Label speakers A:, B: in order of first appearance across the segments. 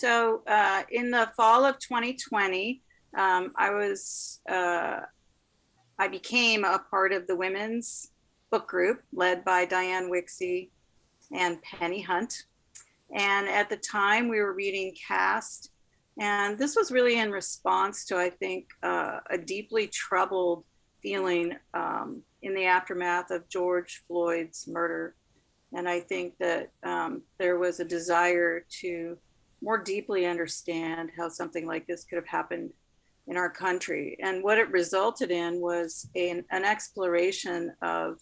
A: So in the fall of 2020, I became a part of the women's book group led by Diane Wixie and Penny Hunt. And at the time we were reading Caste. And this was really in response to, I think, a deeply troubled feeling in the aftermath of George Floyd's murder. And I think that there was a desire to more deeply understand how something like this could have happened in our country. And what it resulted in was an exploration of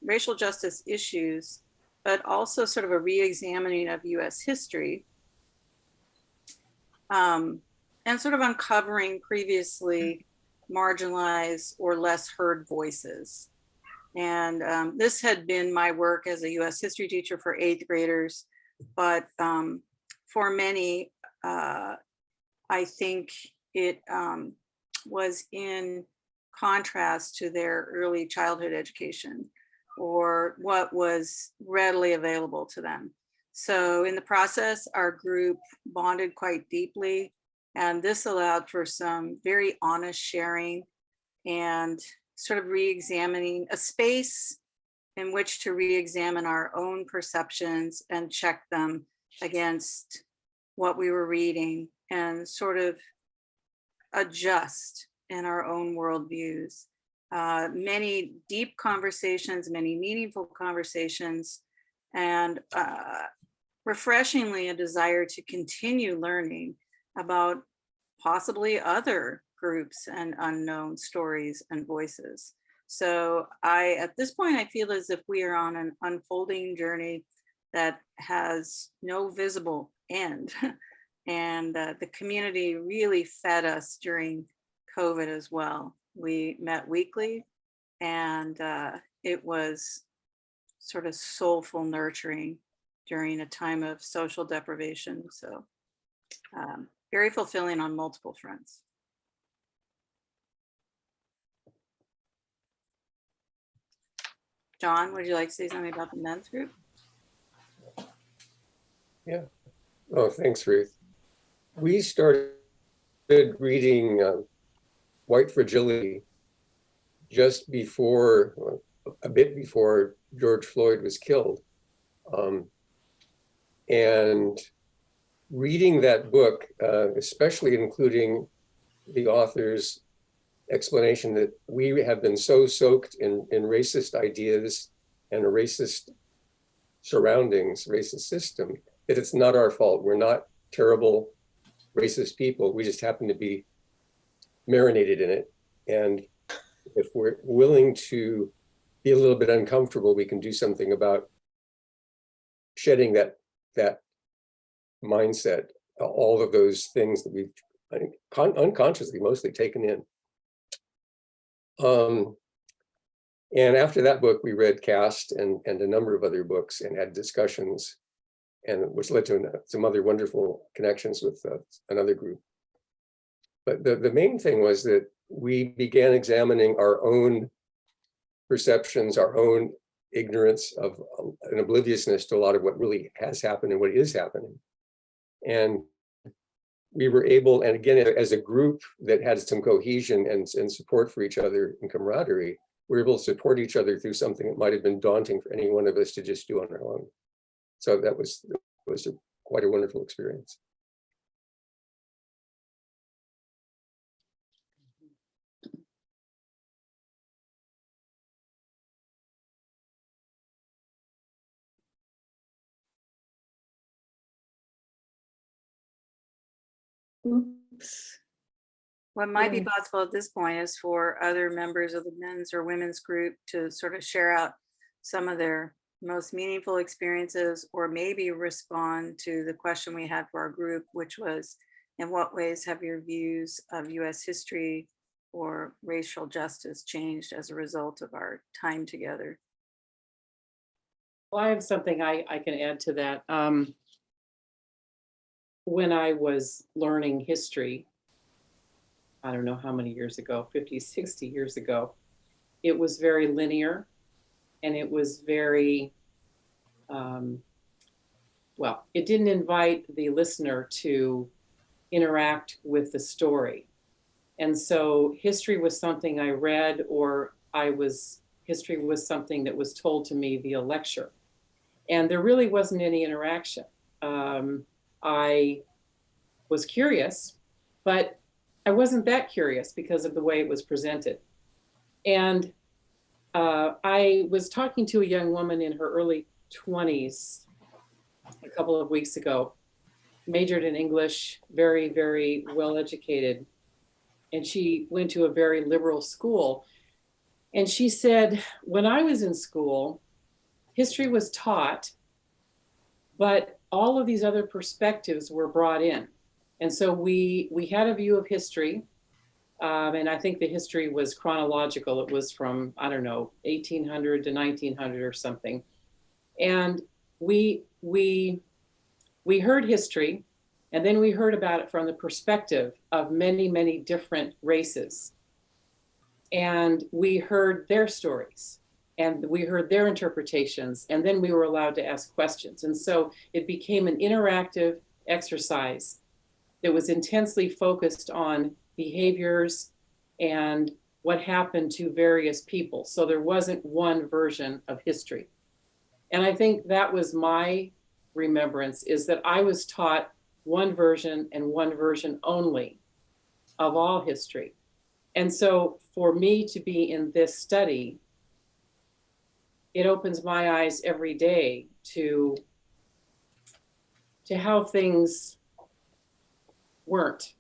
A: racial justice issues, but also sort of a re-examining of US history, and sort of uncovering previously marginalized or less heard voices. And this had been my work as a US history teacher for 8th graders, but for many, I think it was in contrast to their early childhood education or what was readily available to them. So in the process, our group bonded quite deeply, and this allowed for some very honest sharing and sort of re-examining a space in which to re-examine our own perceptions and check them against what we were reading and sort of adjust in our own worldviews. Many deep conversations, many meaningful conversations, and refreshingly a desire to continue learning about possibly other groups and unknown stories and voices. So at this point, I feel as if we are on an unfolding journey that has no visible end. And the community really fed us during COVID as well. We met weekly, and it was sort of soulful nurturing during a time of social deprivation. So very fulfilling on multiple fronts. John, would you like to say something about the men's group?
B: Yeah. Oh, thanks, Ruth. We started reading White Fragility just before, a bit before George Floyd was killed. And reading that book, especially including the author's explanation that we have been so soaked in racist ideas and a racist surroundings, racist system, that it's not our fault. We're not terrible racist people. We just happen to be marinated in it. And if we're willing to be a little bit uncomfortable, we can do something about shedding that mindset, all of those things that we've, I think, unconsciously mostly taken in. And after that book, we read Caste and a number of other books and had discussions, and which led to some other wonderful connections with another group. But the main thing was that we began examining our own perceptions, our own ignorance of an obliviousness to a lot of what really has happened and what is happening. And we were able, and again, as a group that had some cohesion and support for each other and camaraderie, we were able to support each other through something that might have been daunting for any one of us to just do on our own. So that was quite a wonderful experience.
A: Oops. What might be possible at this point is for other members of the men's or women's group to sort of share out some of their most meaningful experiences, or maybe respond to the question we had for our group, which was, in what ways have your views of US history or racial justice changed as a result of our time together?
C: Well, I have something I can add to that. When I was learning history, I don't know how many years ago, 50, 60 years ago, it was very linear, and it was very well, it didn't invite the listener to interact with the story. And so history was something I read, or history was something that was told to me via lecture. And there really wasn't any interaction. I was curious, but I wasn't that curious because of the way it was presented. And I was talking to a young woman in her early 20s a couple of weeks ago, majored in English, very, very well educated. And she went to a very liberal school. And she said, when I was in school, history was taught, but all of these other perspectives were brought in. And so we had a view of history. And I think the history was chronological. It was from, I don't know, 1800 to 1900 or something. And we heard history, and then we heard about it from the perspective of many, many different races. And we heard their stories, and we heard their interpretations, and then we were allowed to ask questions. And so it became an interactive exercise that was intensely focused on behaviors and what happened to various people. So there wasn't one version of history. And I think that was my remembrance, is that I was taught one version and one version only of all history. And so for me to be in this study, it opens my eyes every day to how things weren't,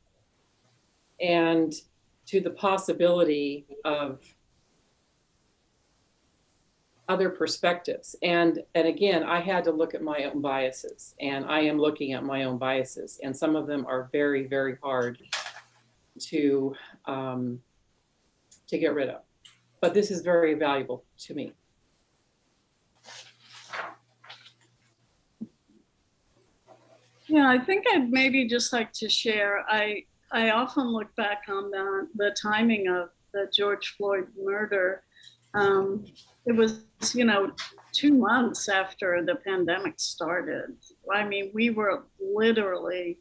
C: and to the possibility of other perspectives. And again, I had to look at my own biases, and I am looking at my own biases, and some of them are very, very hard to get rid of. But this is very valuable to me.
D: Yeah, I think I'd maybe just like to share, I often look back on the timing of the George Floyd murder. It was, 2 months after the pandemic started. I mean, we were literally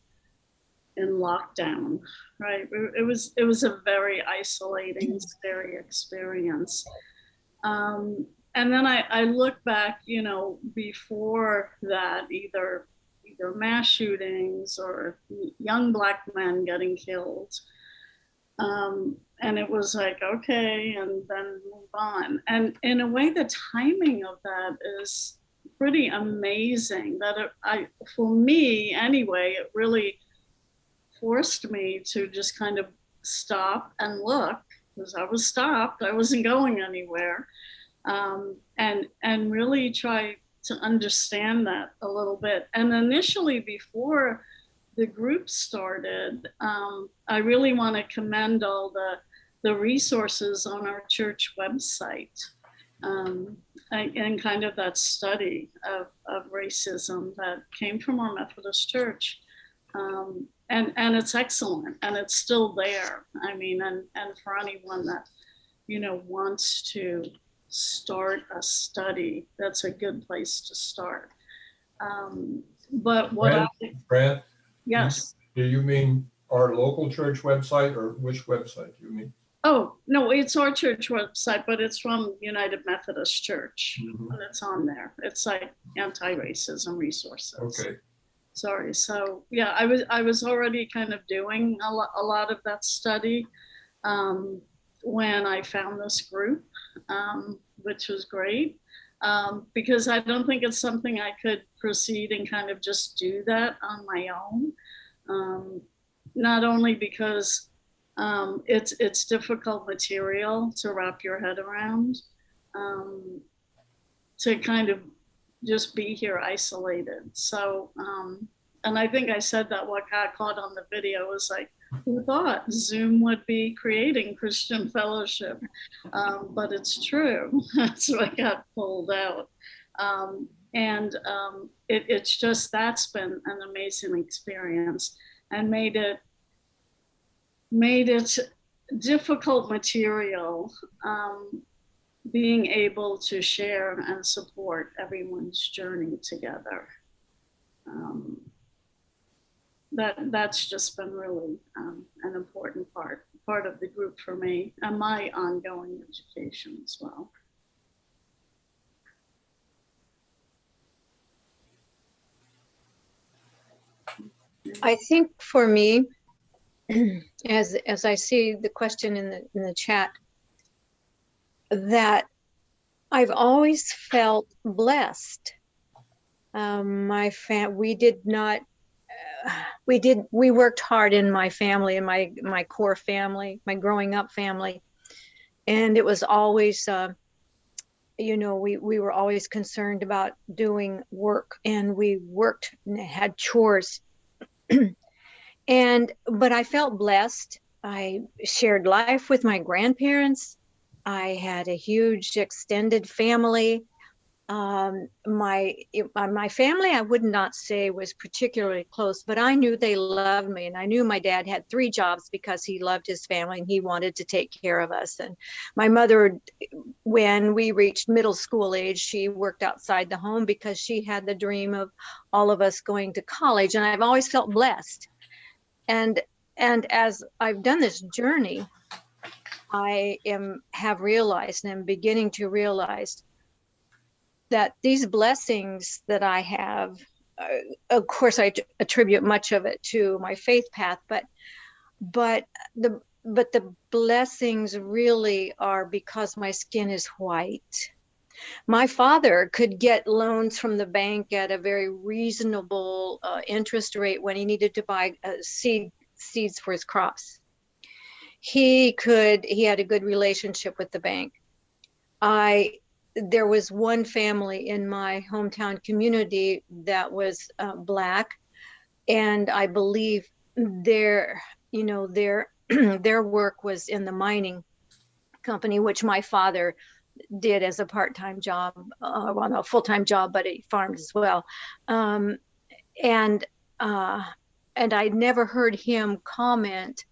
D: in lockdown, right? It was a very isolating, scary experience. And then I look back, before that, either mass shootings or young Black men getting killed. And it was like, okay, and then move on. And in a way, the timing of that is pretty amazing. That for me anyway, it really forced me to just kind of stop and look, because I was stopped. I wasn't going anywhere, and really try to understand that a little bit. And initially, before the group started, I really want to commend all the resources on our church website, and kind of that study of racism that came from our Methodist Church. And it's excellent, and it's still there. I mean, and for anyone that, wants to start a study, that's a good place to start. But what
E: Brad?
D: Yes.
E: Do you mean our local church website, or which website do you mean?
D: Oh, no, it's our church website, but it's from United Methodist Church.
E: Mhm.
D: And it's on there. It's like anti-racism resources.
E: Okay.
D: Sorry. So yeah, I was already kind of doing a lot of that study when I found this group, which was great, because I don't think it's something I could proceed and kind of just do that on my own. Not only because it's difficult material to wrap your head around, to kind of just be here isolated. So, and I think I said that what got caught on the video was like, who thought Zoom would be creating Christian fellowship? But it's true. That's what got pulled out. It's just, that's been an amazing experience, and made it difficult material, being able to share and support everyone's journey together. that's just been really an important part of the group for me and my ongoing education as well.
F: I think for me, as I see the question in the chat, that I've always felt blessed. We worked hard in my family, in my core family, my growing up family, and it was always, we were always concerned about doing work, and we worked and had chores. But I felt blessed. I shared life with my grandparents. I had a huge extended family. My family, I would not say was particularly close, but I knew they loved me, and I knew my dad had 3 jobs because he loved his family and he wanted to take care of us. And my mother, when we reached middle school age, she worked outside the home because she had the dream of all of us going to college. And I've always felt blessed. And as I've done this journey, I have realized, and I'm beginning to realize, that these blessings that I have, of course, I attribute much of it to my faith path, but the blessings really are because my skin is white. My father could get loans from the bank at a very reasonable interest rate when he needed to buy seeds for his crops. He had a good relationship with the bank. There was one family in my hometown community that was Black, and I believe their work was in the mining company, which my father did as a part-time job, well, no, full-time job, but he farmed as well. And I never heard him comment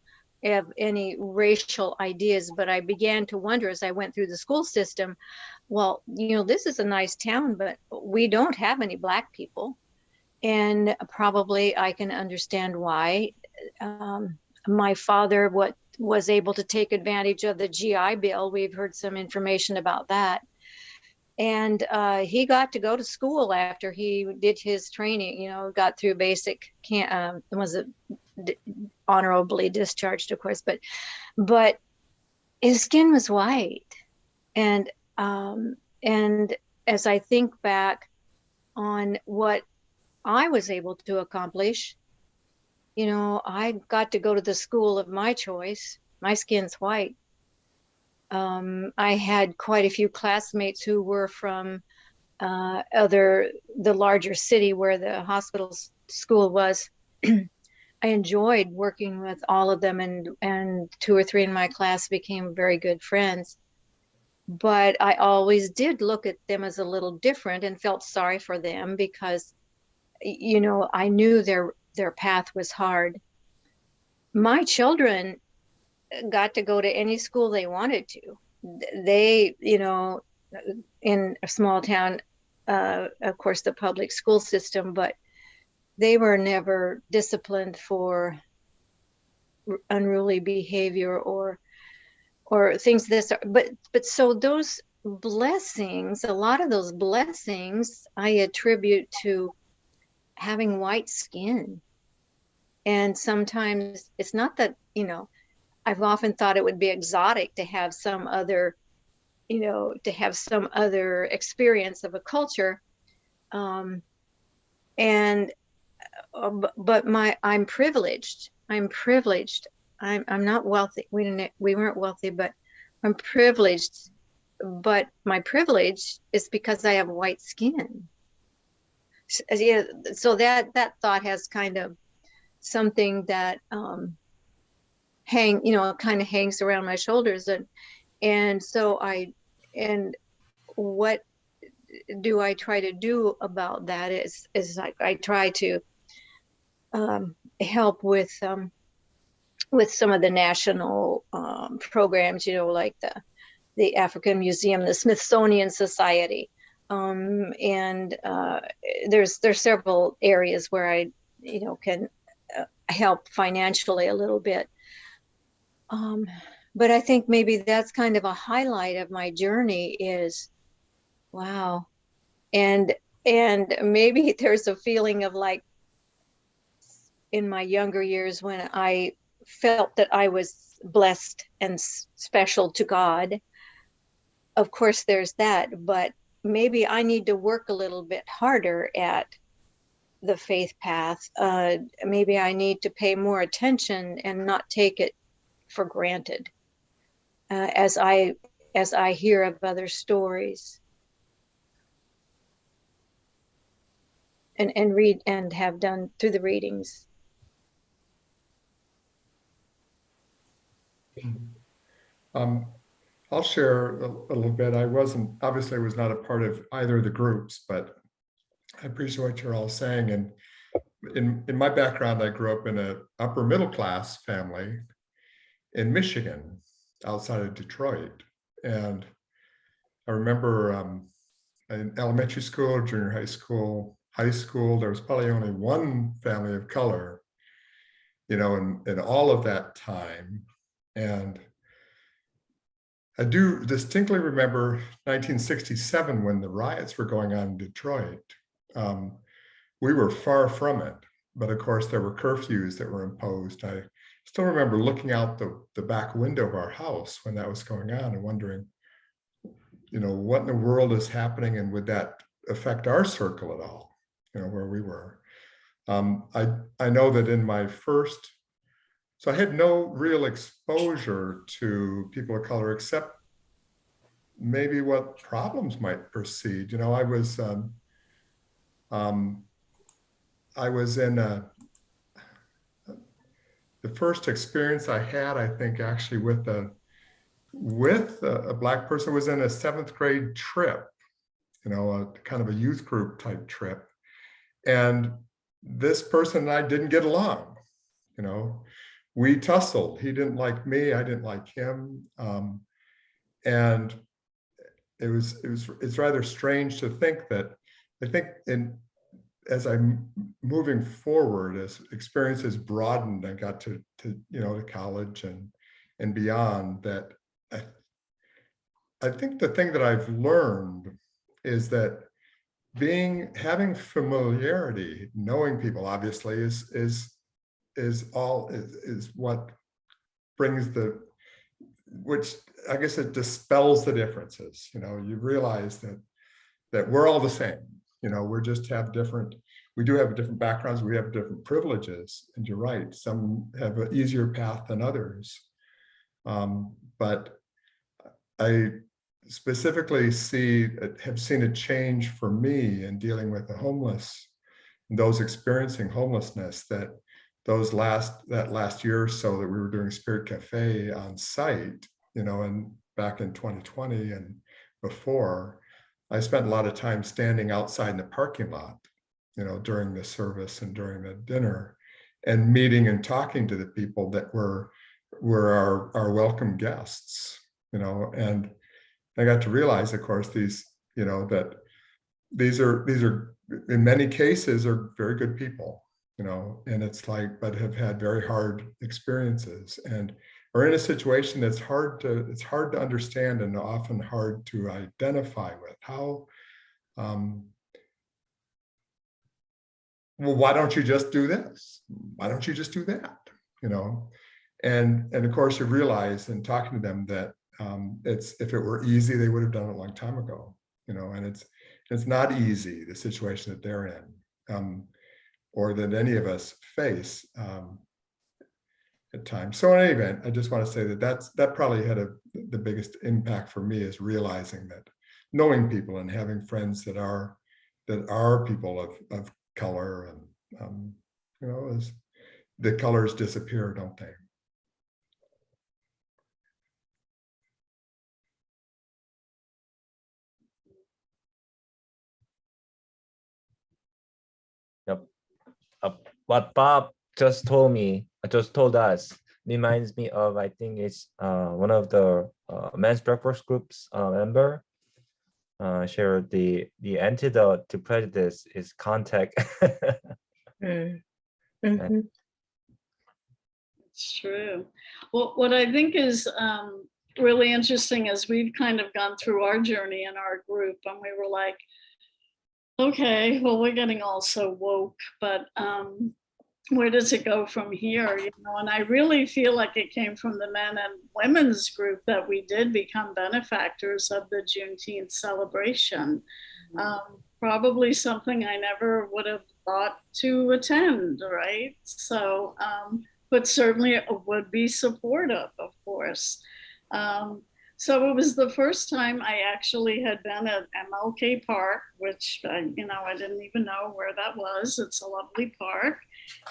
F: of any racial ideas, but I began to wonder as I went through the school system, well, this is a nice town, but we don't have any Black people. And probably I can understand why. My father was able to take advantage of the GI Bill. We've heard some information about that. And he got to go to school after he did his training, got through basic, honorably discharged, of course, but his skin was white. And as I think back on what I was able to accomplish, I got to go to the school of my choice. My skin's white. I had quite a few classmates who were from the larger city where the hospital school was. I enjoyed working with all of them, and 2 or 3 in my class became very good friends. But I always did look at them as a little different and felt sorry for them because, I knew their path was hard. My children got to go to any school they wanted to. They, in a small town, of course, the public school system, but they were never disciplined for unruly behavior or things this, but so those blessings, a lot of those blessings I attribute to having white skin. And sometimes it's not that, I've often thought it would be exotic to have some other, experience of a culture. But I'm privileged. I'm not wealthy. We weren't wealthy, but I'm privileged. But my privilege is because I have white skin. So that thought has kind of something that kind of hangs around my shoulders, and so what do I try to do about that is I try to help with some of the national programs, like the African Museum, the Smithsonian Society. And there's several areas where I, can help financially a little bit. But I think maybe that's kind of a highlight of my journey is, wow. And maybe there's a feeling of like in my younger years when I felt that I was blessed and special to God. Of course, there's that, but maybe I need to work a little bit harder at the faith path. Maybe I need to pay more attention and not take it for granted as I hear of other stories and read and have done through the readings.
E: I'll share a little bit. I was not a part of either of the groups, but I appreciate what you're all saying. And in my background, I grew up in an upper middle class family in Michigan, outside of Detroit. And I remember in elementary school, junior high school, there was probably only one family of color, in all of that time. And I do distinctly remember 1967 when the riots were going on in Detroit. We were far from it, but of course there were curfews that were imposed. I still remember looking out the back window of our house when that was going on and wondering, what in the world is happening, and would that affect our circle at all, where we were. I know that in my first, so I had no real exposure to people of color except maybe what problems might proceed. I was in the first experience I had, I think, actually with a Black person was in a 7th grade trip, a kind of a youth group type trip. And this person and I didn't get along, we tussled. He didn't like me, I didn't like him. And it's rather strange to think that, I think as I'm moving forward, as experiences broadened, I got to college and beyond, that I think the thing that I've learned is that having familiarity, knowing people obviously is what brings which I guess it dispels the differences. You realize that we're all the same. We just have we do have different backgrounds, we have different privileges, and you're right, some have an easier path than others. But I specifically have seen a change for me in dealing with the homeless, and those experiencing homelessness, that last year or so that we were doing Spirit Cafe on site, and back in 2020 and before, I spent a lot of time standing outside in the parking lot, during the service and during the dinner, and meeting and talking to the people that were our welcome guests, and I got to realize, of course, that these are in many cases are very good people, and it's like, but have had very hard experiences and are in a situation that's hard to understand and often hard to identify with. How, well, why don't you just do this? Why don't you just do that? And of course you realize in talking to them that if it were easy, they would have done it a long time ago, and it's not easy, the situation that they're in, or that any of us face at times. So in any event, I just want to say that probably had the biggest impact for me, is realizing that, knowing people and having friends that are people of color, and as the colors disappear, don't they?
G: Yep. What Bob just told us reminds me of, I think it's one of the men's breakfast groups member. share the antidote to prejudice is contact.
F: Mm. Mhm.
D: It's true. Well, what I think is really interesting is we've kind of gone through our journey in our group, and we were like, okay, well, we're getting all so woke, but where does it go from here? You know, and I really feel like it came from the men and women's group that we did become benefactors of the Juneteenth celebration. Probably something I never would have thought to attend, right? So, but certainly would be supportive, of course. So it was the first time I actually had been at MLK Park, which I didn't even know where that was. It's a lovely park,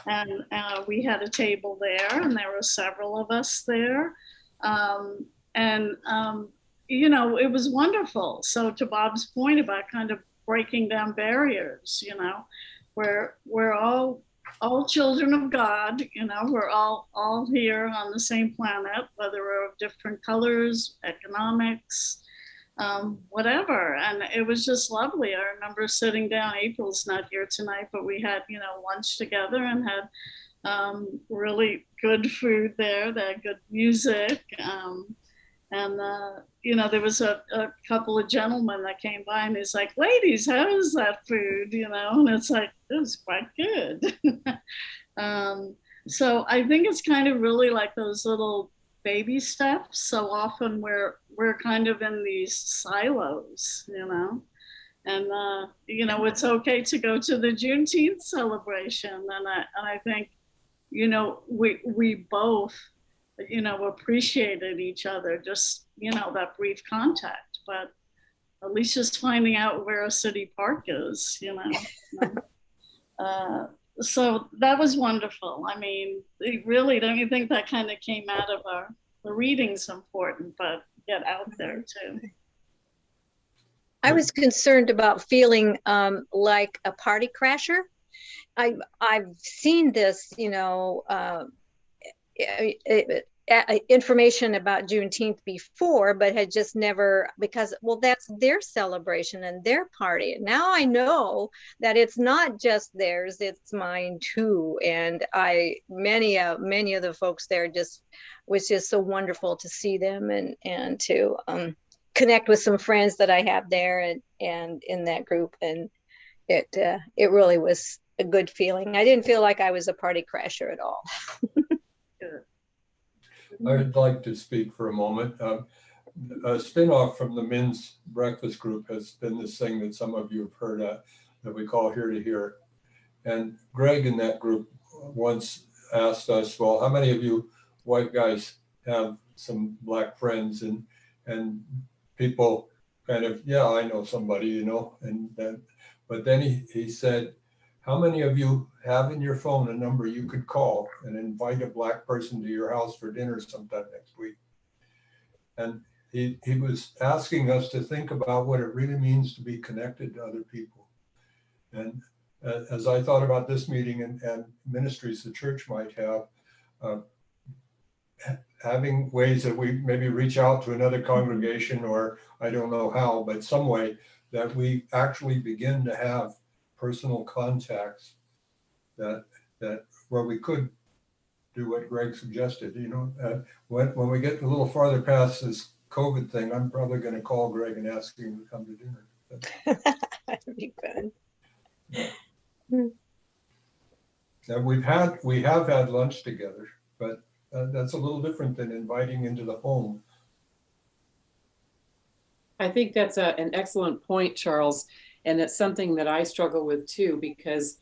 D: and we had a table there, and there were several of us there, and it was wonderful. So to Bob's point about kind of breaking down barriers, we're all children of God, we're all here on the same planet, whether we're of different colors, economics, whatever. And it was just lovely. I remember sitting down, April's not here tonight, but we had, lunch together and had really good food there. They had good music. There was a couple of gentlemen that came by and he's like, ladies, how is that food? And it's like, it was quite good. So I think it's kind of really like those little baby steps. So often we're kind of in these silos, and it's okay to go to the Juneteenth celebration. And I think, we both appreciated each other, just, that brief contact, but at least just finding out where a city park is, so that was wonderful. I mean, really, don't you think that kind of came out of the reading's important, but get out there too.
F: I was concerned about feeling like a party crasher. I've seen this, information about Juneteenth before, but had just never, because, well, that's their celebration and their party. Now I know that it's not just theirs, it's mine too. And many of the folks there was just so wonderful to see them and to connect with some friends that I have there and in that group. And it really was a good feeling. I didn't feel like I was a party crasher at all.
D: Good.
E: I'd like to speak for a moment. A spin-off from the men's breakfast group has been this thing that some of you have heard of, that we call Here to Hear. And Greg in that group once asked us, well, how many of you white guys have some black friends? And people kind of, yeah, I know somebody, but then he said, how many of you have in your phone a number you could call and invite a black person to your house for dinner sometime next week? And he was asking us to think about what it really means to be connected to other people. And as I thought about this meeting and ministries the church might have, having ways that we maybe reach out to another congregation, or I don't know how, but some way that we actually begin to have personal contacts that where we could do what Greg suggested. When we get a little farther past this COVID thing, I'm probably going to call Greg and ask him to come to dinner.
F: That'd be good.
E: Now we have had lunch together, but that's a little different than inviting into the home.
C: I think that's an excellent point, Charles. And it's something that I struggle with too, because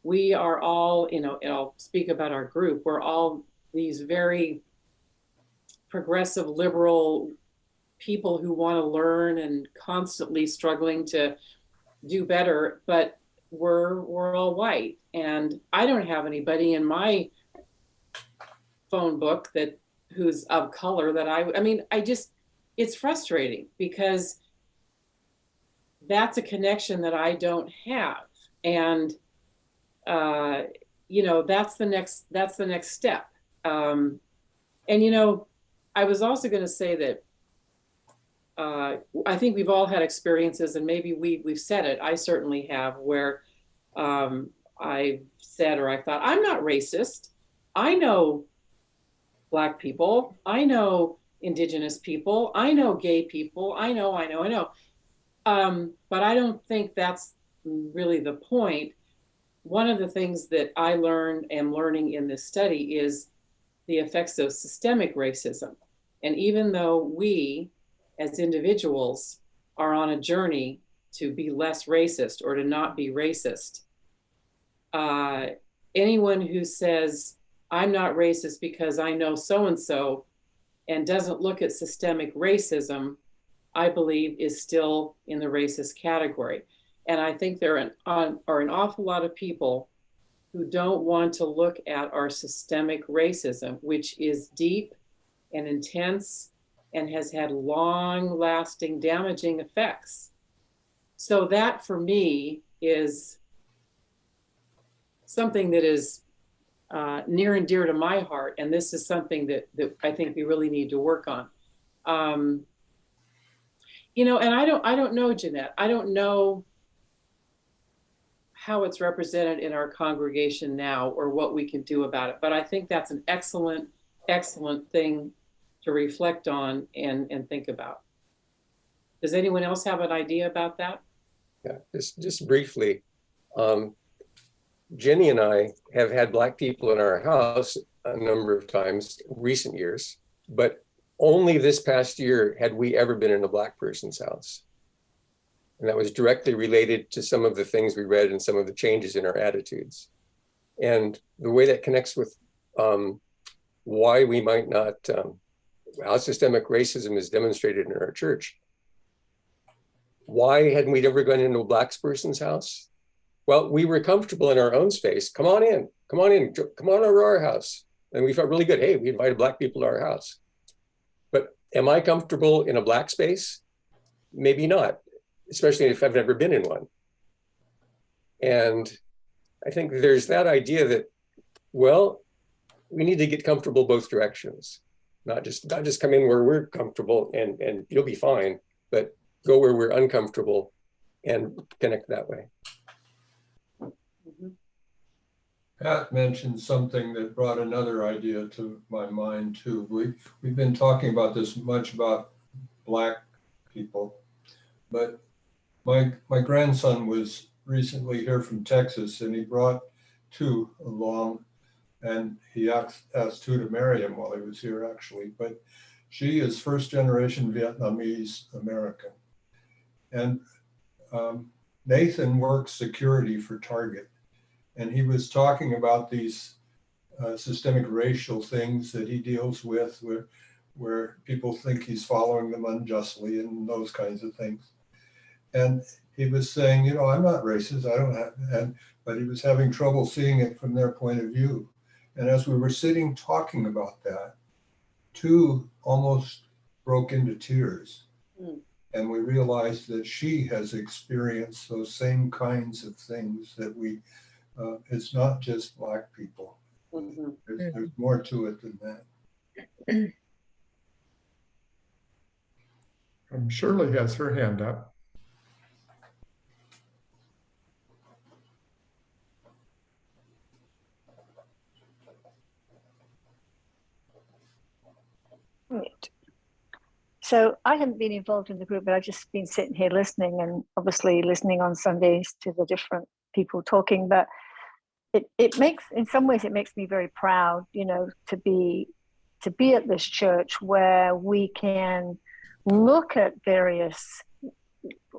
C: we are all, I'll speak about our group, we're all these very progressive, liberal people who want to learn and constantly struggling to do better, but we're all white. And I don't have anybody in my phone book who's of color that it's frustrating because that's a connection that I don't have. And, that's the next step. I was also going to say that I think we've all had experiences, and maybe we've said it. I certainly have, where I said, or I thought, I'm not racist. I know Black people. I know Indigenous people. I know gay people. I know. But I don't think that's really the point. One of the things that I am learning in this study is the effects of systemic racism. And even though we, as individuals, are on a journey to be less racist or to not be racist, anyone who says, I'm not racist because I know so-and-so and doesn't look at systemic racism, I believe is still in the racist category. And I think there are an awful lot of people who don't want to look at our systemic racism, which is deep and intense and has had long-lasting damaging effects. So that for me is something that is near and dear to my heart. And this is something that I think we really need to work on. You know, and I don't know, Jeanette, I don't know how it's represented in our congregation now or what we can do about it. But I think that's an excellent, excellent thing to reflect on and think about. Does anyone else have an idea about that?
B: Yeah, just briefly. Jenny and I have had Black people in our house a number of times in recent years, but only this past year had we ever been in a Black person's house. And that was directly related to some of the things we read and some of the changes in our attitudes. And the way that connects with why we might not, how systemic racism is demonstrated in our church. Why hadn't we ever gone into a Black person's house? Well, we were comfortable in our own space. Come on in, come on over to our house. And we felt really good. Hey, we invited Black people to our house. But am I comfortable in a Black space? Maybe not, especially if I've never been in one. And I think there's that idea that, well, we need to get comfortable both directions, not just come in where we're comfortable and you'll be fine, but go where we're uncomfortable and connect that way.
H: Pat mentioned something that brought another idea to my mind too. We've been talking about this much about Black people, but my grandson was recently here from Texas and he brought two along and he asked two to marry him while he was here actually, but she is first generation Vietnamese American. And Nathan works security for Target. And he was talking about these systemic racial things that he deals with where people think he's following them unjustly and those kinds of things. And he was saying, you know, I'm not racist, I don't have, but he was having trouble seeing it from their point of view. And as we were sitting talking about that, two almost broke into tears. And we realized that she has experienced those same kinds of things that it's not just Black people. Mm-hmm. There's more to it than that.
E: Shirley has her hand up.
I: Right. So I haven't been involved in the group, but I've just been sitting here listening and obviously listening on Sundays to the different people talking, but it makes, in some ways, it makes me very proud, you know, to be at this church where we can look at various,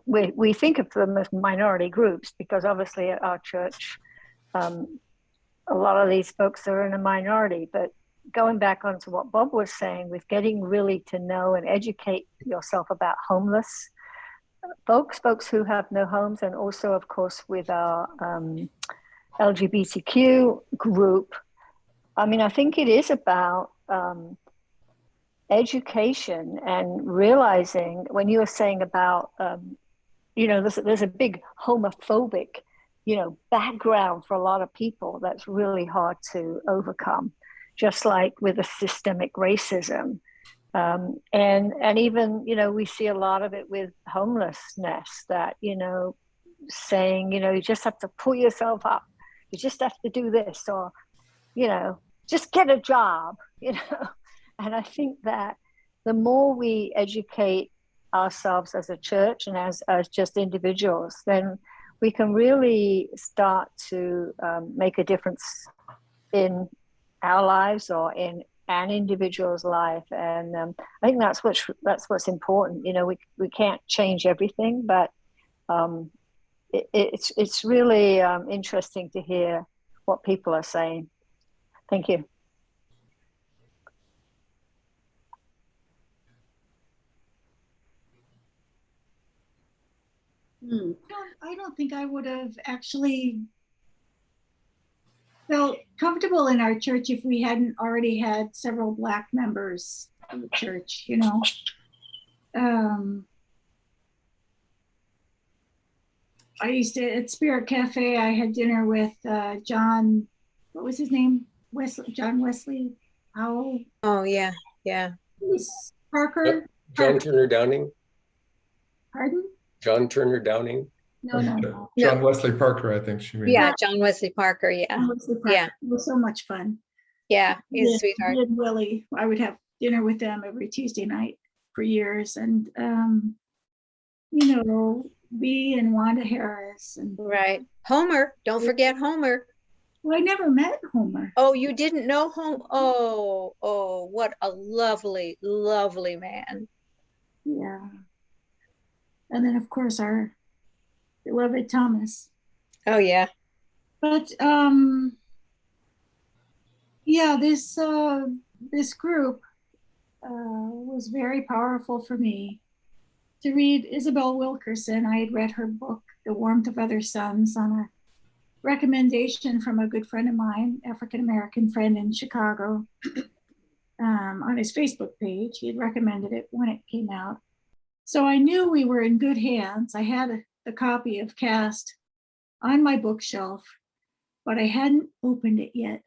I: we think of them as minority groups because obviously at our church, a lot of these folks are in a minority, but going back onto what Bob was saying with getting really to know and educate yourself about homeless folks who have no homes, and also of course with our LGBTQ group. I mean, I think it is about education and realizing when you were saying about, you know, there's a big homophobic, you know, background for a lot of people that's really hard to overcome, just like with the systemic racism. And even, you know, we see a lot of it with homelessness, that, you know, saying, you know, you just have to pull yourself up, you just have to do this, or, you know, just get a job, you know. And I think that the more we educate ourselves as a church and as just individuals, then we can really start to make a difference in our lives or in an individual's life. And I think that's what's important. You know, we can't change everything, but it's really interesting to hear what people are saying. Thank you.
J: I don't think I would have actually felt comfortable in our church if we hadn't already had several Black members of the church, you know. I used to, at Spirit Cafe, I had dinner with John, what was his name? John Wesley Powell.
F: Oh, yeah, yeah.
J: Parker.
B: John Turner Downing.
J: Pardon?
B: John Turner Downing.
J: No.
E: John Wesley Parker, I think she means.
F: Yeah, John Wesley Parker, yeah.
J: John Wesley Parker.
F: Yeah.
J: It was so much fun.
F: Yeah, he's a sweetheart.
J: Me and Willie, I would have dinner with them every Tuesday night for years. And, you know, B and Wanda Harris. And
F: Right. Homer, don't forget Homer.
J: well, I never met Homer.
F: Oh, you didn't know Homer? Oh, what a lovely, lovely man.
J: Yeah. And then, of course, our beloved Thomas.
F: Oh, yeah.
J: But yeah, this group was very powerful for me. To read Isabel Wilkerson, I had read her book, The Warmth of Other Suns, on a recommendation from a good friend of mine, African-American friend in Chicago, on his Facebook page. He had recommended it when it came out. So I knew we were in good hands. I had the copy of Cast on my bookshelf, but I hadn't opened it yet.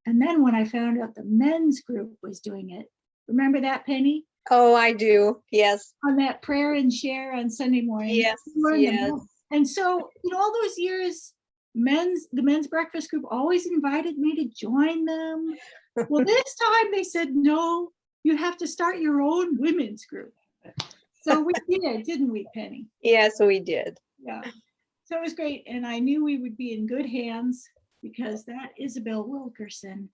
J: And then when I found out the men's group was doing it, remember that, Penny?
F: Oh, I do. Yes.
J: On that prayer and share on Sunday morning.
F: Yes. Yes.
J: And so, you know, all those years, the men's breakfast group always invited me to join them. Well, this time they said, no, you have to start your own women's group. So we did, didn't we, Penny?
F: Yes, we did.
J: Yeah. So it was great. And I knew we would be in good hands because that Isabel Wilkerson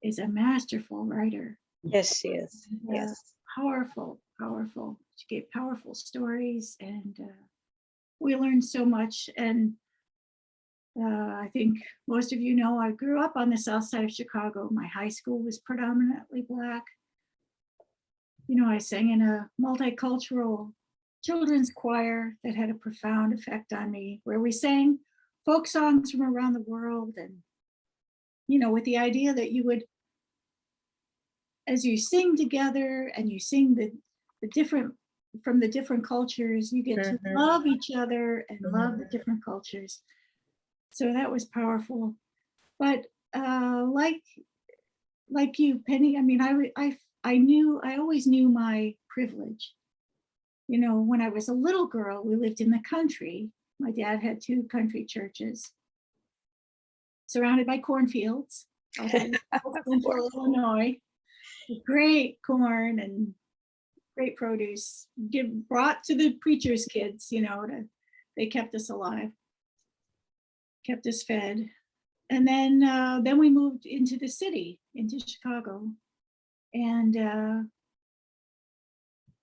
J: is a masterful writer.
F: Yes, she is. Yes.
J: Powerful. She gave powerful stories, and we learned so much. And I think most of you know, I grew up on the south side of Chicago. My high school was predominantly Black. You know, I sang in a multicultural children's choir that had a profound effect on me, where we sang folk songs from around the world. And, you know, with the idea that you would, as you sing together and you sing the different, from the different cultures, you get to love each other and love the different cultures. So that was powerful. But like you, Penny, I mean, I always knew my privilege. You know, when I was a little girl, we lived in the country. My dad had 2 country churches surrounded by cornfields. Central Illinois, great corn and great produce brought to the preacher's kids, you know, they kept us alive, kept us fed. And then we moved into the city, into Chicago. And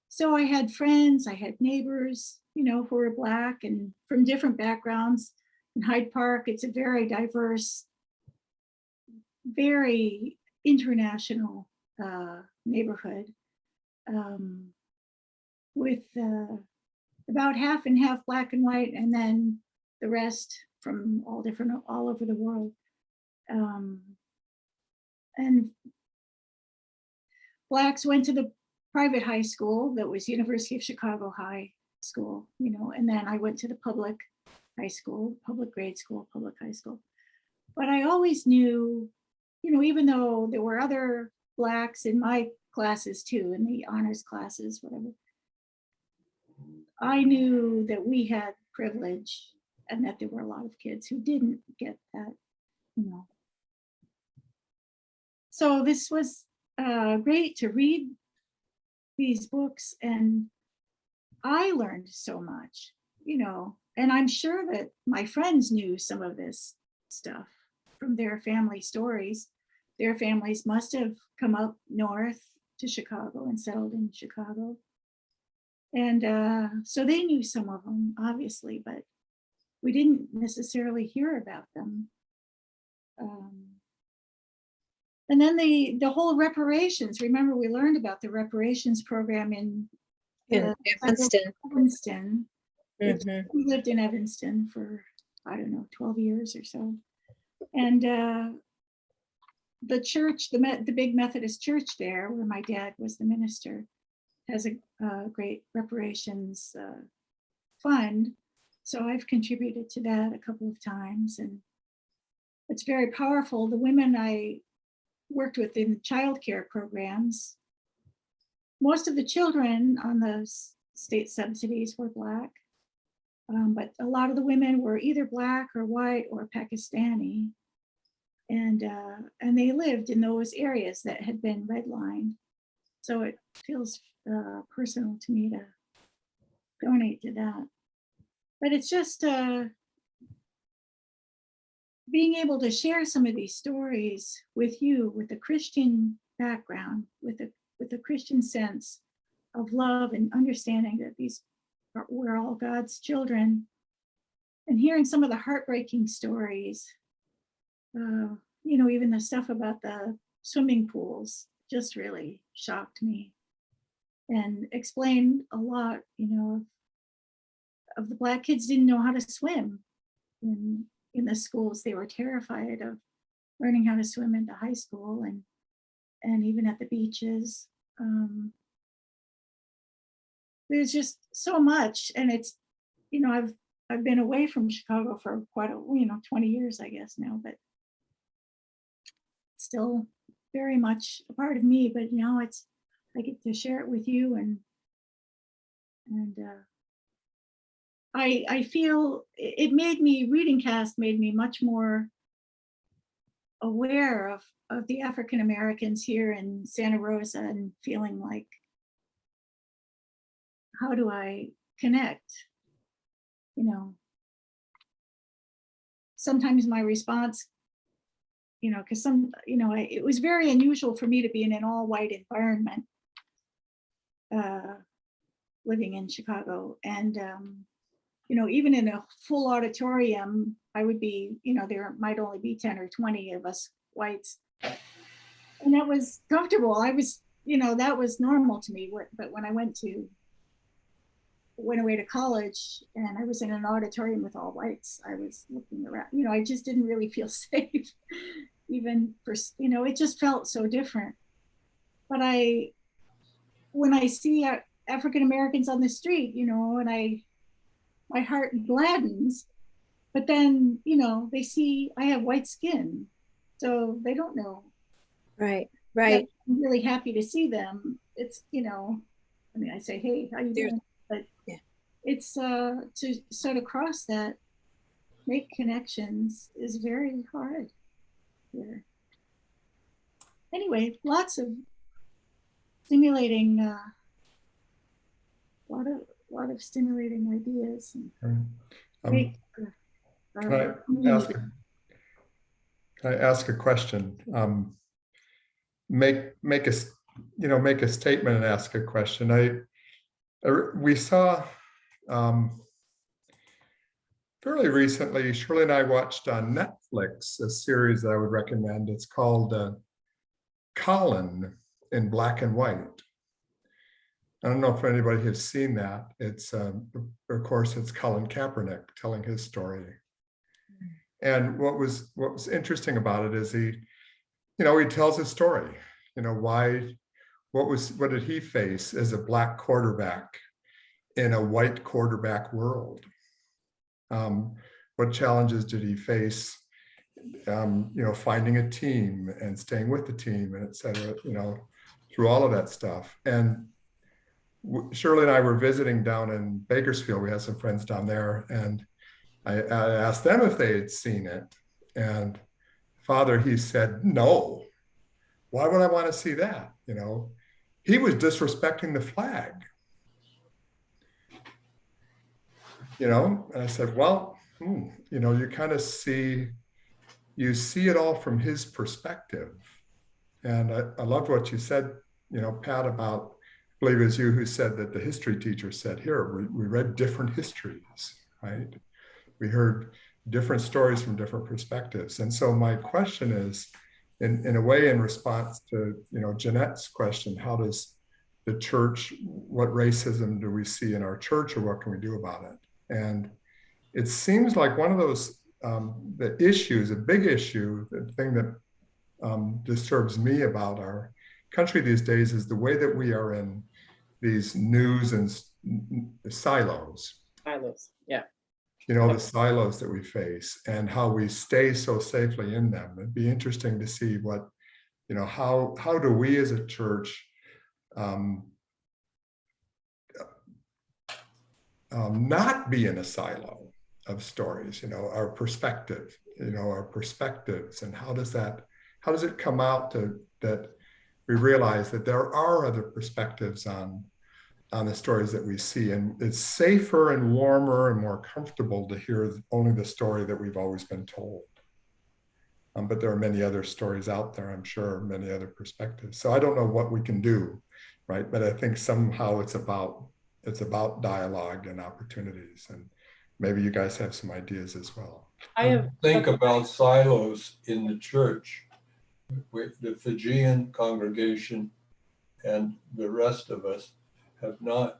J: so I had friends, I had neighbors, you know, who were Black and from different backgrounds. In Hyde Park, it's a very diverse, very international neighborhood, with about half and half Black and white, and then the rest from all over the world. And Blacks went to the private high school that was University of Chicago High School, you know, and then I went to the public high school, public grade school, public high school. But I always knew, you know, even though there were other Blacks in my classes too, in the honors classes, whatever. I knew that we had privilege and that there were a lot of kids who didn't get that, you know. So this was great to read these books, and I learned so much, you know, and I'm sure that my friends knew some of this stuff from their family stories. Their families must have come up north to Chicago and settled in Chicago. And so they knew some of them, obviously, but we didn't necessarily hear about them. And then the whole reparations. Remember, we learned about the reparations program in
F: Evanston.
J: Evanston.
F: Mhm.
J: We lived in Evanston for, I don't know, 12 years or so. And the church, the big Methodist church there, where my dad was the minister, has a great reparations fund. So I've contributed to that a couple of times, and it's very powerful. The women I worked with in childcare programs, most of the children on the state subsidies were Black, but a lot of the women were either Black or white or Pakistani, and they lived in those areas that had been redlined. So it feels personal to me to donate to that. But it's just being able to share some of these stories with you, with a Christian background, with a Christian sense of love and understanding that we're all God's children, and hearing some of the heartbreaking stories, you know, even the stuff about the swimming pools just really shocked me and explained a lot, you know, of the Black kids didn't know how to swim in the schools. They were terrified of learning how to swim into high school and even at the beaches. There's just so much, and it's, you know, I've been away from Chicago for quite a, 20 years, I guess now, but still very much a part of me. But now I get to share it with you, and I feel it made me, reading Cast made me much more aware of the African Americans here in Santa Rosa, and feeling like, how do I connect? You know, sometimes my response, you know, because it was very unusual for me to be in an all-white environment living in Chicago. And you know, even in a full auditorium, I would be, you know, there might only be 10 or 20 of us whites. And that was comfortable. I was, you know, that was normal to me. But when I went away to college and I was in an auditorium with all whites, I was looking around, you know, I just didn't really feel safe. Even for, you know, it just felt so different. But when I see African Americans on the street, you know, and my heart gladdens. But then, you know, they see I have white skin, so they don't know.
F: Right.
J: I'm really happy to see them. It's, you know, I mean, I say, hey, how you doing? But yeah, it's to sort of cross that, make connections is very hard here. Anyway, lots of stimulating, lot of stimulating ideas. And
E: Can I ask a question? Make a statement and ask a question. We saw fairly recently, Shirley and I watched on Netflix a series that I would recommend. It's called Colin in Black and White. I don't know if anybody has seen that. It's of course it's Colin Kaepernick telling his story. And what was interesting about it is he tells his story. You know, what did he face as a Black quarterback in a white quarterback world? What challenges did he face? You know, finding a team and staying with the team, and et cetera. You know, through all of that stuff. And Shirley and I were visiting down in Bakersfield. We had some friends down there, and I asked them if they had seen it. And Father, he said, no. Why would I want to see that? You know, he was disrespecting the flag. You know, and I said, well, you know, you kind of see it all from his perspective. And I loved what you said, you know, Pat, about, I believe it was you who said that the history teacher said, here, we read different histories, right? We heard different stories from different perspectives. And so my question is, in a way, in response to, you know, Jeanette's question, how does the church, what racism do we see in our church, or what can we do about it? And it seems like one of those, the issues, a big issue, the thing that disturbs me about our country these days is the way that we are in these news and silos.
C: Silos, yeah.
E: You know, the silos that we face and how we stay so safely in them. It'd be interesting to see what, you know, how do we as a church not be in a silo of stories, you know, our perspective, you know, our perspectives, and how does it come out to that we realize that there are other perspectives on the stories that we see, and it's safer and warmer and more comfortable to hear only the story that we've always been told. But there are many other stories out there, I'm sure, many other perspectives. So I don't know what we can do, right? But I think somehow it's about dialogue and opportunities, and maybe you guys have some ideas as well.
H: I think about silos in the church with the Fijian congregation and the rest of us have not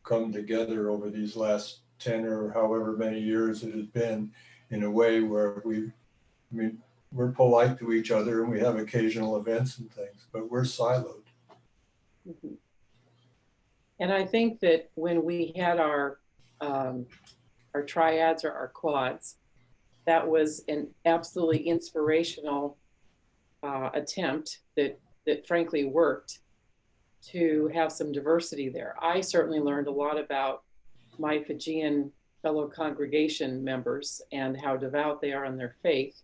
H: come together over these last 10 or however many years it has been in a way where we're polite to each other and we have occasional events and things, but we're siloed.
C: Mm-hmm. And I think that when we had our triads or our quads, that was an absolutely inspirational attempt that frankly worked to have some diversity there. I certainly learned a lot about my Fijian fellow congregation members and how devout they are in their faith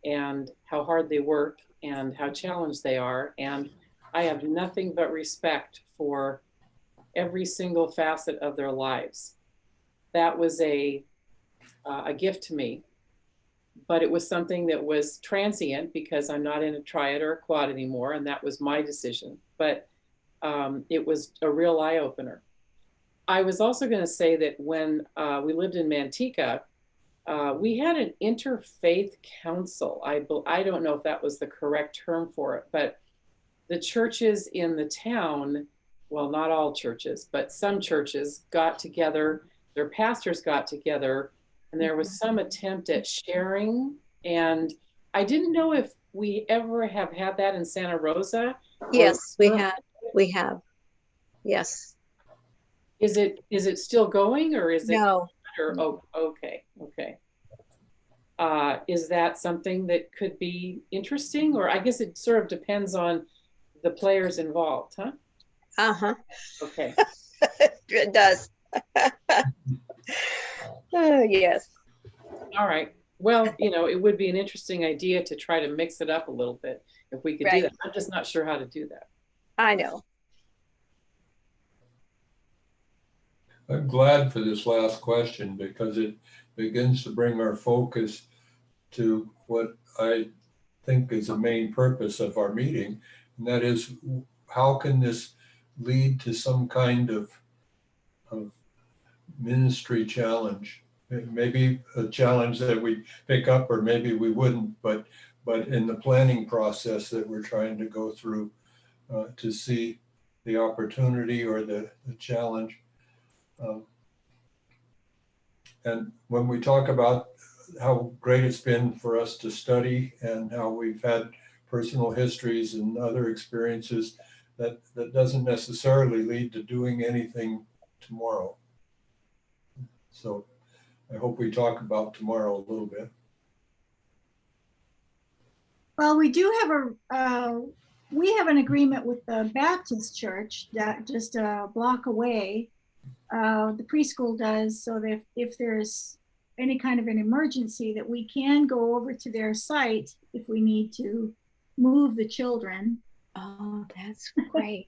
C: and how hard they work and how challenged they are. And I have nothing but respect for every single facet of their lives. That was a gift to me, but it was something that was transient because I'm not in a triad or a quad anymore, and that was my decision. But it was a real eye-opener. I was also going to say that when we lived in Manteca, we had an interfaith council. I don't know if that was the correct term for it, but the churches in the town, well, not all churches, but some churches got together, their pastors got together, and there was some attempt at sharing. And I didn't know if we ever have had that in Santa Rosa.
F: Yes, we have. Yes.
C: Is it still going, or is it?
F: No.
C: Oh, okay. Is that something that could be interesting? Or I guess it sort of depends on the players involved, huh?
F: Uh-huh.
C: Okay.
F: It does. Yes.
C: All right. Well, you know, it would be an interesting idea to try to mix it up a little bit if we could do that. I'm just not sure how to do that.
F: I know.
H: I'm glad for this last question because it begins to bring our focus to what I think is the main purpose of our meeting, and that is, how can this lead to some kind of ministry challenge? Maybe a challenge that we pick up, or maybe we wouldn't, but in the planning process that we're trying to go through to see the opportunity or the challenge. And when we talk about how great it's been for us to study and how we've had personal histories and other experiences, that doesn't necessarily lead to doing anything tomorrow. So I hope we talk about tomorrow a little bit.
J: Well, we do have we have an agreement with the Baptist church that just a block away. The preschool does, so that if there's any kind of an emergency, that we can go over to their site if we need to move the children.
F: Oh, that's great.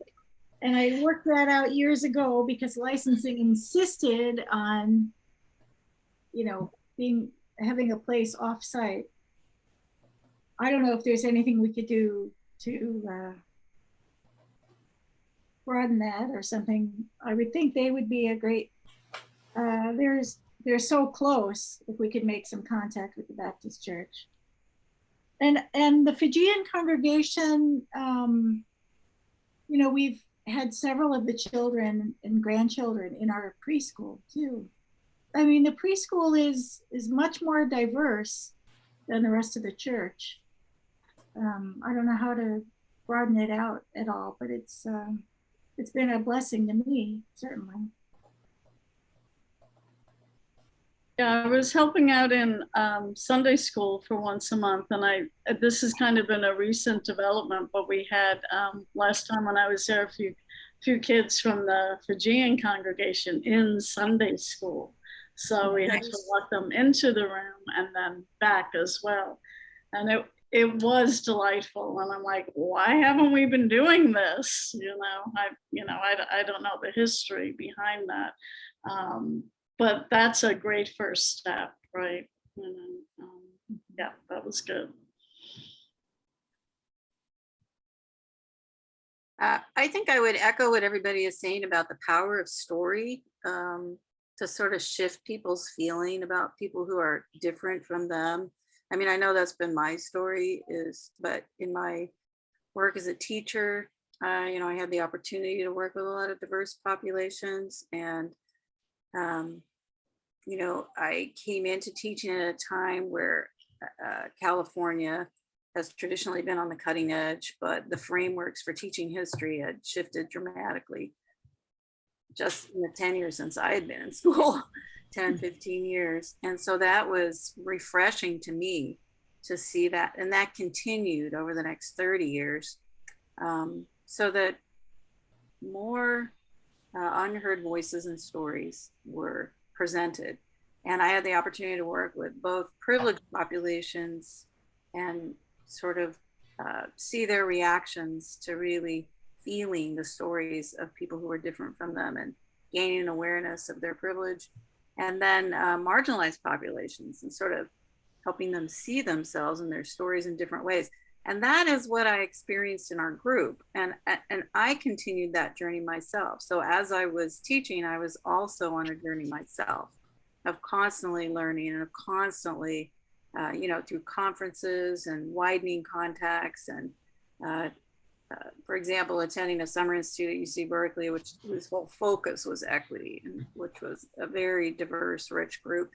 J: And I worked that out years ago because licensing insisted on, you know, having a place off site. I don't know if there's anything we could do to broaden that or something. I would think they would be a great, they're so close if we could make some contact with the Baptist church. And the Fijian congregation, you know, we've had several of the children and grandchildren in our preschool too. I mean, the preschool is much more diverse than the rest of the church. I don't know how to broaden it out at all, but it's been a blessing to me, certainly.
D: Yeah, I was helping out in Sunday school for once a month, and this has kind of been a recent development, but we had last time when I was there a few kids from the Fijian congregation in Sunday school. So we had to walk them into the room and then back as well. And it was delightful. And I'm like, why haven't we been doing this? I don't know the history behind that. But that's a great first step, right? Yeah, that was good.
A: I think I would echo what everybody is saying about the power of story to sort of shift people's feeling about people who are different from them. I mean, I know that's been my story, but in my work as a teacher, I had the opportunity to work with a lot of diverse populations, and I came into teaching at a time where California has traditionally been on the cutting edge, but the frameworks for teaching history had shifted dramatically just in the 10 years since I had been in school, 10, 15 years. And so that was refreshing to me to see that. And that continued over the next 30 years, so that more unheard voices and stories were presented. And I had the opportunity to work with both privileged populations and sort of see their reactions to really feeling the stories of people who are different from them and gaining an awareness of their privilege. And then marginalized populations and sort of helping them see themselves and their stories in different ways. And that is what I experienced in our group. And I continued that journey myself. So as I was teaching, I was also on a journey myself of constantly learning and of constantly, through conferences and widening contacts and, for example, attending a summer institute at UC Berkeley, whose whole focus was equity, and which was a very diverse, rich group.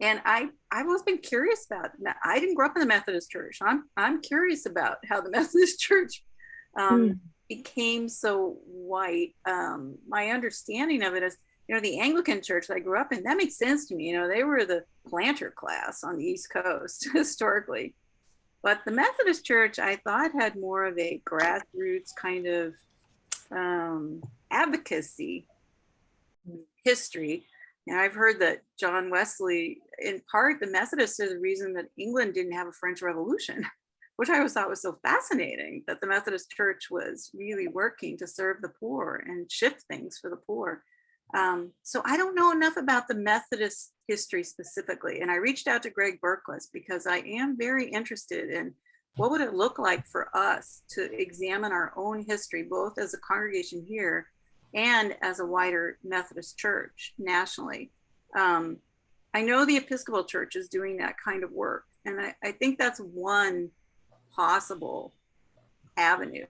A: And I've always been curious about it. I didn't grow up in the Methodist Church. I'm curious about how the Methodist Church became so white. My understanding of it is, the Anglican Church that I grew up in, that makes sense to me. They were the planter class on the East Coast historically. But the Methodist Church, I thought, had more of a grassroots kind of advocacy history. And I've heard that John Wesley, in part, the Methodists are the reason that England didn't have a French Revolution, which I always thought was so fascinating, that the Methodist Church was really working to serve the poor and shift things for the poor. So I don't know enough about the Methodist history specifically. And I reached out to Greg Berquist because I am very interested in what would it look like for us to examine our own history, both as a congregation here and as a wider Methodist church nationally. I know the Episcopal Church is doing that kind of work. And I think that's one possible avenue.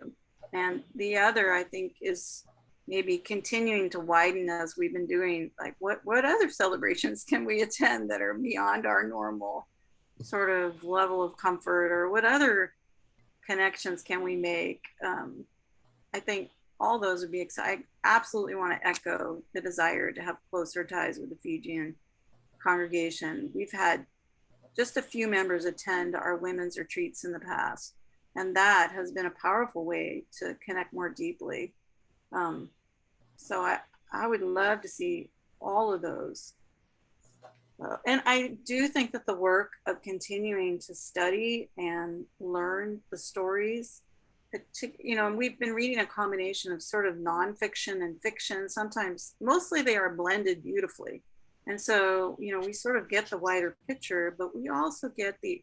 A: And the other, I think, is maybe continuing to widen as we've been doing, like what other celebrations can we attend that are beyond our normal sort of level of comfort, or what other connections can we make? I think all those would be exciting. I absolutely want to echo the desire to have closer ties with the Fijian congregation. We've had just a few members attend our women's retreats in the past, And that has been a powerful way to connect more deeply. So I would love to see all of those. And I do think that the work of continuing to study and learn the stories, you know, and we've been reading a combination of sort of nonfiction and fiction. Sometimes, mostly they are blended beautifully. And so, you know, we sort of get the wider picture, but we also get the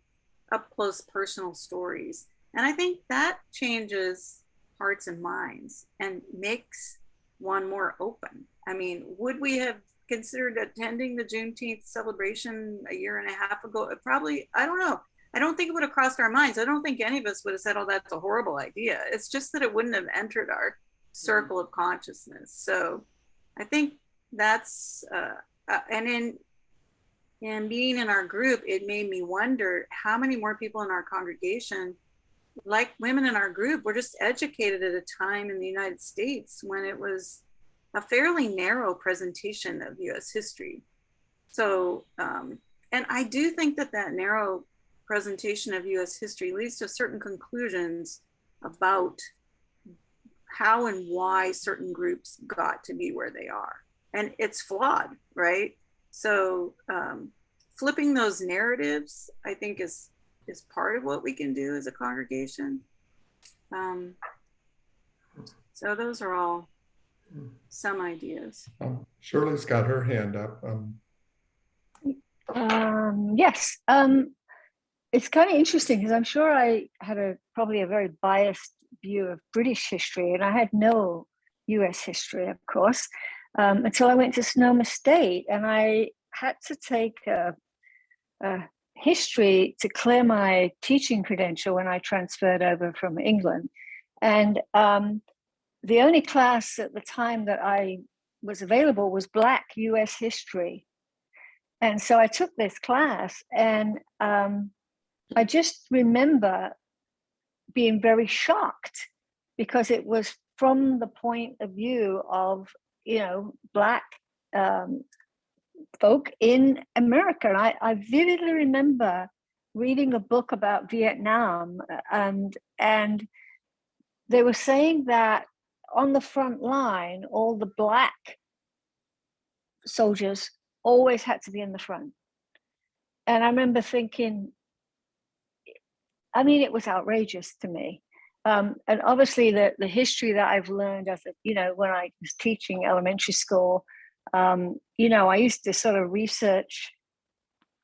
A: up close personal stories. And I think that changes hearts and minds and makes one more open. I mean, would we have considered attending the Juneteenth celebration a year and a half ago? Probably, I don't know. I don't think it would have crossed our minds. I don't think any of us would have said, oh, that's a horrible idea. It's just that it wouldn't have entered our circle of consciousness. So I think that's, and in being in our group, it made me wonder how many more people in our congregation, like women in our group, were just educated at a time in the United States when it was a fairly narrow presentation of US history. So, and I do think that that narrow presentation of US history leads to certain conclusions about how and why certain groups got to be where they are. And it's flawed, right? So flipping those narratives, I think is part of what we can do as a congregation. So those are all some ideas.
E: Shirley's got her hand up.
I: Yes, it's kind of interesting because I'm sure I had probably a very biased view of British history, and I had no US history, of course, until I went to Sonoma State, and I had to take a history to clear my teaching credential when I transferred over from England. And the only class at the time that I was available was Black US history. And so I took this class, and I just remember being very shocked because it was from the point of view of, you know, Black folk in America. And I vividly remember reading a book about Vietnam, and they were saying that on the front line, all the Black soldiers always had to be in the front. And I remember thinking, I mean, it was outrageous to me. And obviously the history that I've learned as when I was teaching elementary school, I used to sort of research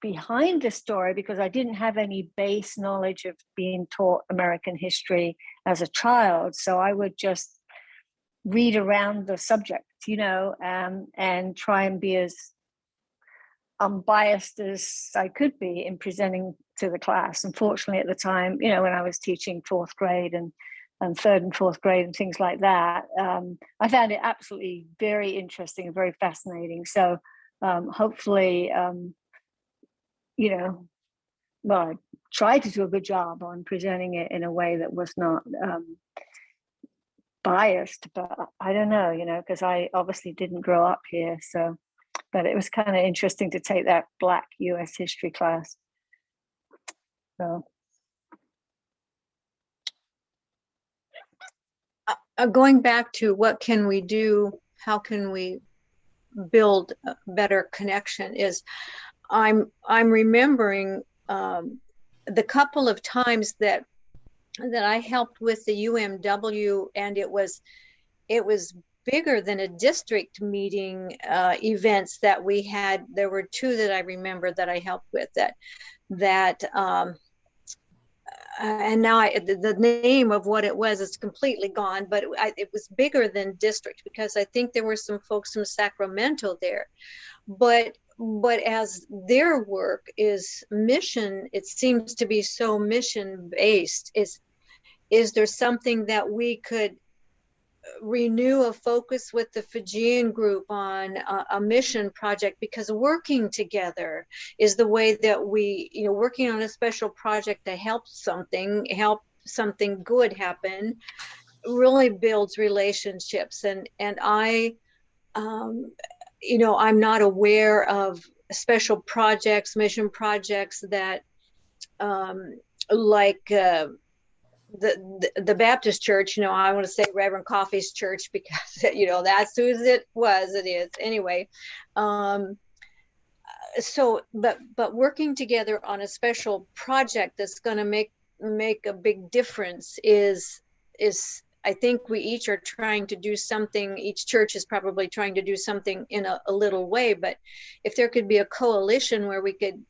I: behind the story because I didn't have any base knowledge of being taught American history as a child. So I would just read around the subject, and try and be as unbiased as I could be in presenting to the class. Unfortunately, at the time, when I was teaching fourth grade and third and fourth grade and things like that, I found it absolutely very interesting and very fascinating. So hopefully, I tried to do a good job on presenting it in a way that was not biased, but I don't know, because I obviously didn't grow up here. So, but it was kind of interesting to take that Black US history class. So.
F: Going back to what can we do, how can we build a better connection, is I'm remembering the couple of times that I helped with the UMW, and it was bigger than a district meeting events that we had. There were two that I remember that I helped with that and now the name of what it was is completely gone, but it was bigger than district because I think there were some folks from Sacramento there. But as their work is mission, it seems to be so mission based. Is there something that we could renew a focus with the Fijian group on a mission project? Because working together is the way that we, working on a special project to help something good happen, really builds relationships. And I, I'm not aware of special projects, mission projects that the Baptist church, I want to say Reverend Coffey's church because, that's who it is anyway. So, but working together on a special project that's going to make a big difference is I think we each are trying to do something. Each church is probably trying to do something in a little way, but if there could be a coalition where we could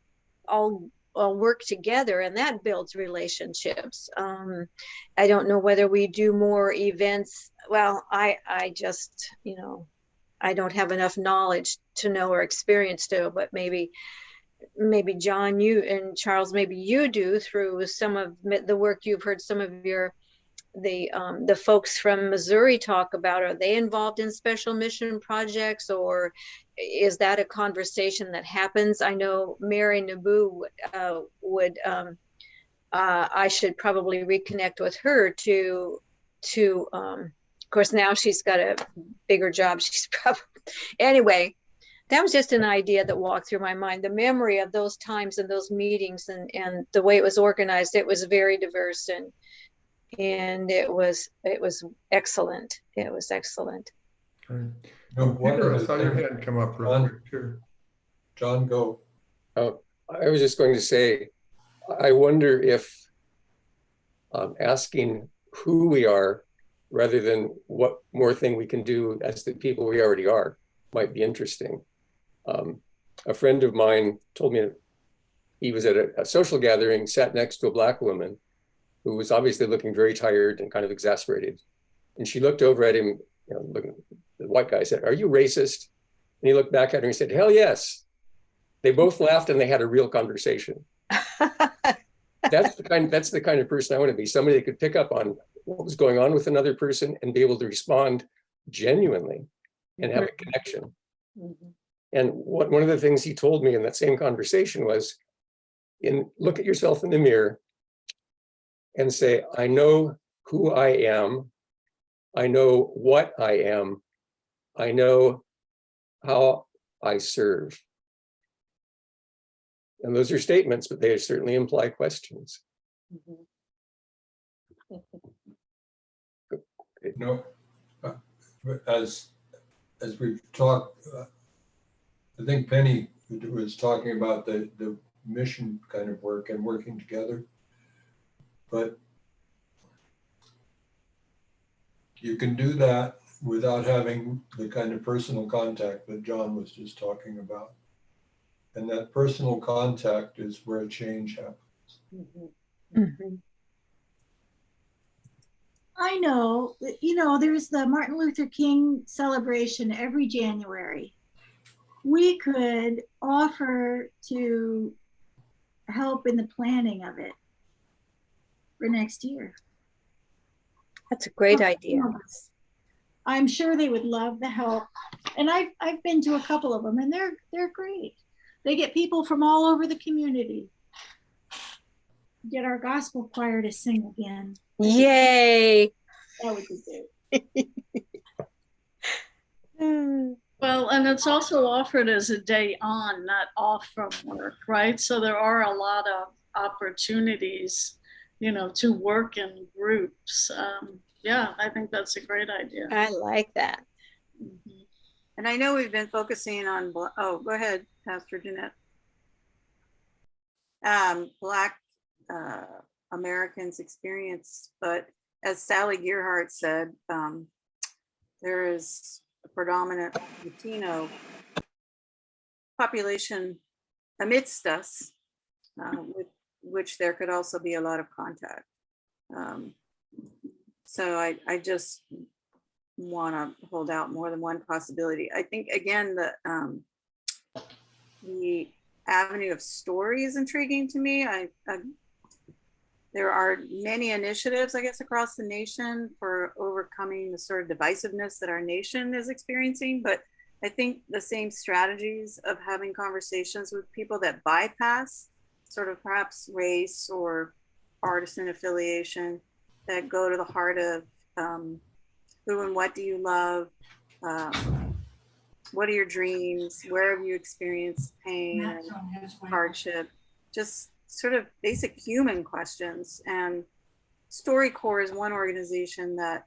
F: all work together, and that builds relationships. I don't know whether we do more events. Well, I just, I don't have enough knowledge to know or experience to, but maybe John, you and Charles, maybe you do through some of the work you've heard some of the folks from Missouri talk about. Are they involved in special mission projects, or is that a conversation that happens? I know Mary Nabu would, I should probably reconnect with her to of course, now she's got a bigger job. She's probably, anyway, that was just an idea that walked through my mind. The memory of those times and those meetings and the way it was organized, it was very diverse and it was excellent. It was excellent.
E: Okay.
H: No,
E: Peter, I saw your hand come up real quick too.
H: John, go.
B: I was just going to say, I wonder if asking who we are rather than what more thing we can do as the people we already are might be interesting. A friend of mine told me he was at a social gathering, sat next to a Black woman who was obviously looking very tired and kind of exasperated. And she looked over at him, looking, the white guy said, "Are you racist?" And he looked back at her and said, "Hell yes." They both laughed and they had a real conversation. That's the kind of person I want to be. Somebody that could pick up on what was going on with another person and be able to respond genuinely and have a connection.
F: Mm-hmm.
B: And one of the things he told me in that same conversation was, look at yourself in the mirror and say, I know who I am. I know what I am. I know how I serve. And those are statements, but they certainly imply questions.
H: No, as we've talked, I think Penny was talking about the mission kind of work and working together. But you can do that without having the kind of personal contact that John was just talking about. And that personal contact is where change happens.
F: Mm-hmm.
J: I know, there's the Martin Luther King celebration every January. We could offer to help in the planning of it for next year.
F: That's a great idea.
J: I'm sure they would love the help. And I've been to a couple of them and they're great. They get people from all over the community. Get our gospel choir to sing again.
F: Yay.
J: That would be good.
D: Well, and it's also offered as a day on, not off from work, right? So there are a lot of opportunities, to work in groups. Yeah, I think that's a great idea.
F: I like that.
A: Mm-hmm. And I know we've been focusing on, go ahead, Pastor Jeanette. Black Americans experience, but as Sally Gearhart said, there is a predominant Latino population amidst us, with which there could also be a lot of contact. So I just want to hold out more than one possibility. I think, again, the avenue of story is intriguing to me. There are many initiatives, I guess, across the nation for overcoming the sort of divisiveness that our nation is experiencing. But I think the same strategies of having conversations with people that bypass sort of perhaps race or partisan affiliation, that go to the heart of who and what do you love? What are your dreams? Where have you experienced pain and hardship? Just sort of basic human questions. And StoryCorps is one organization that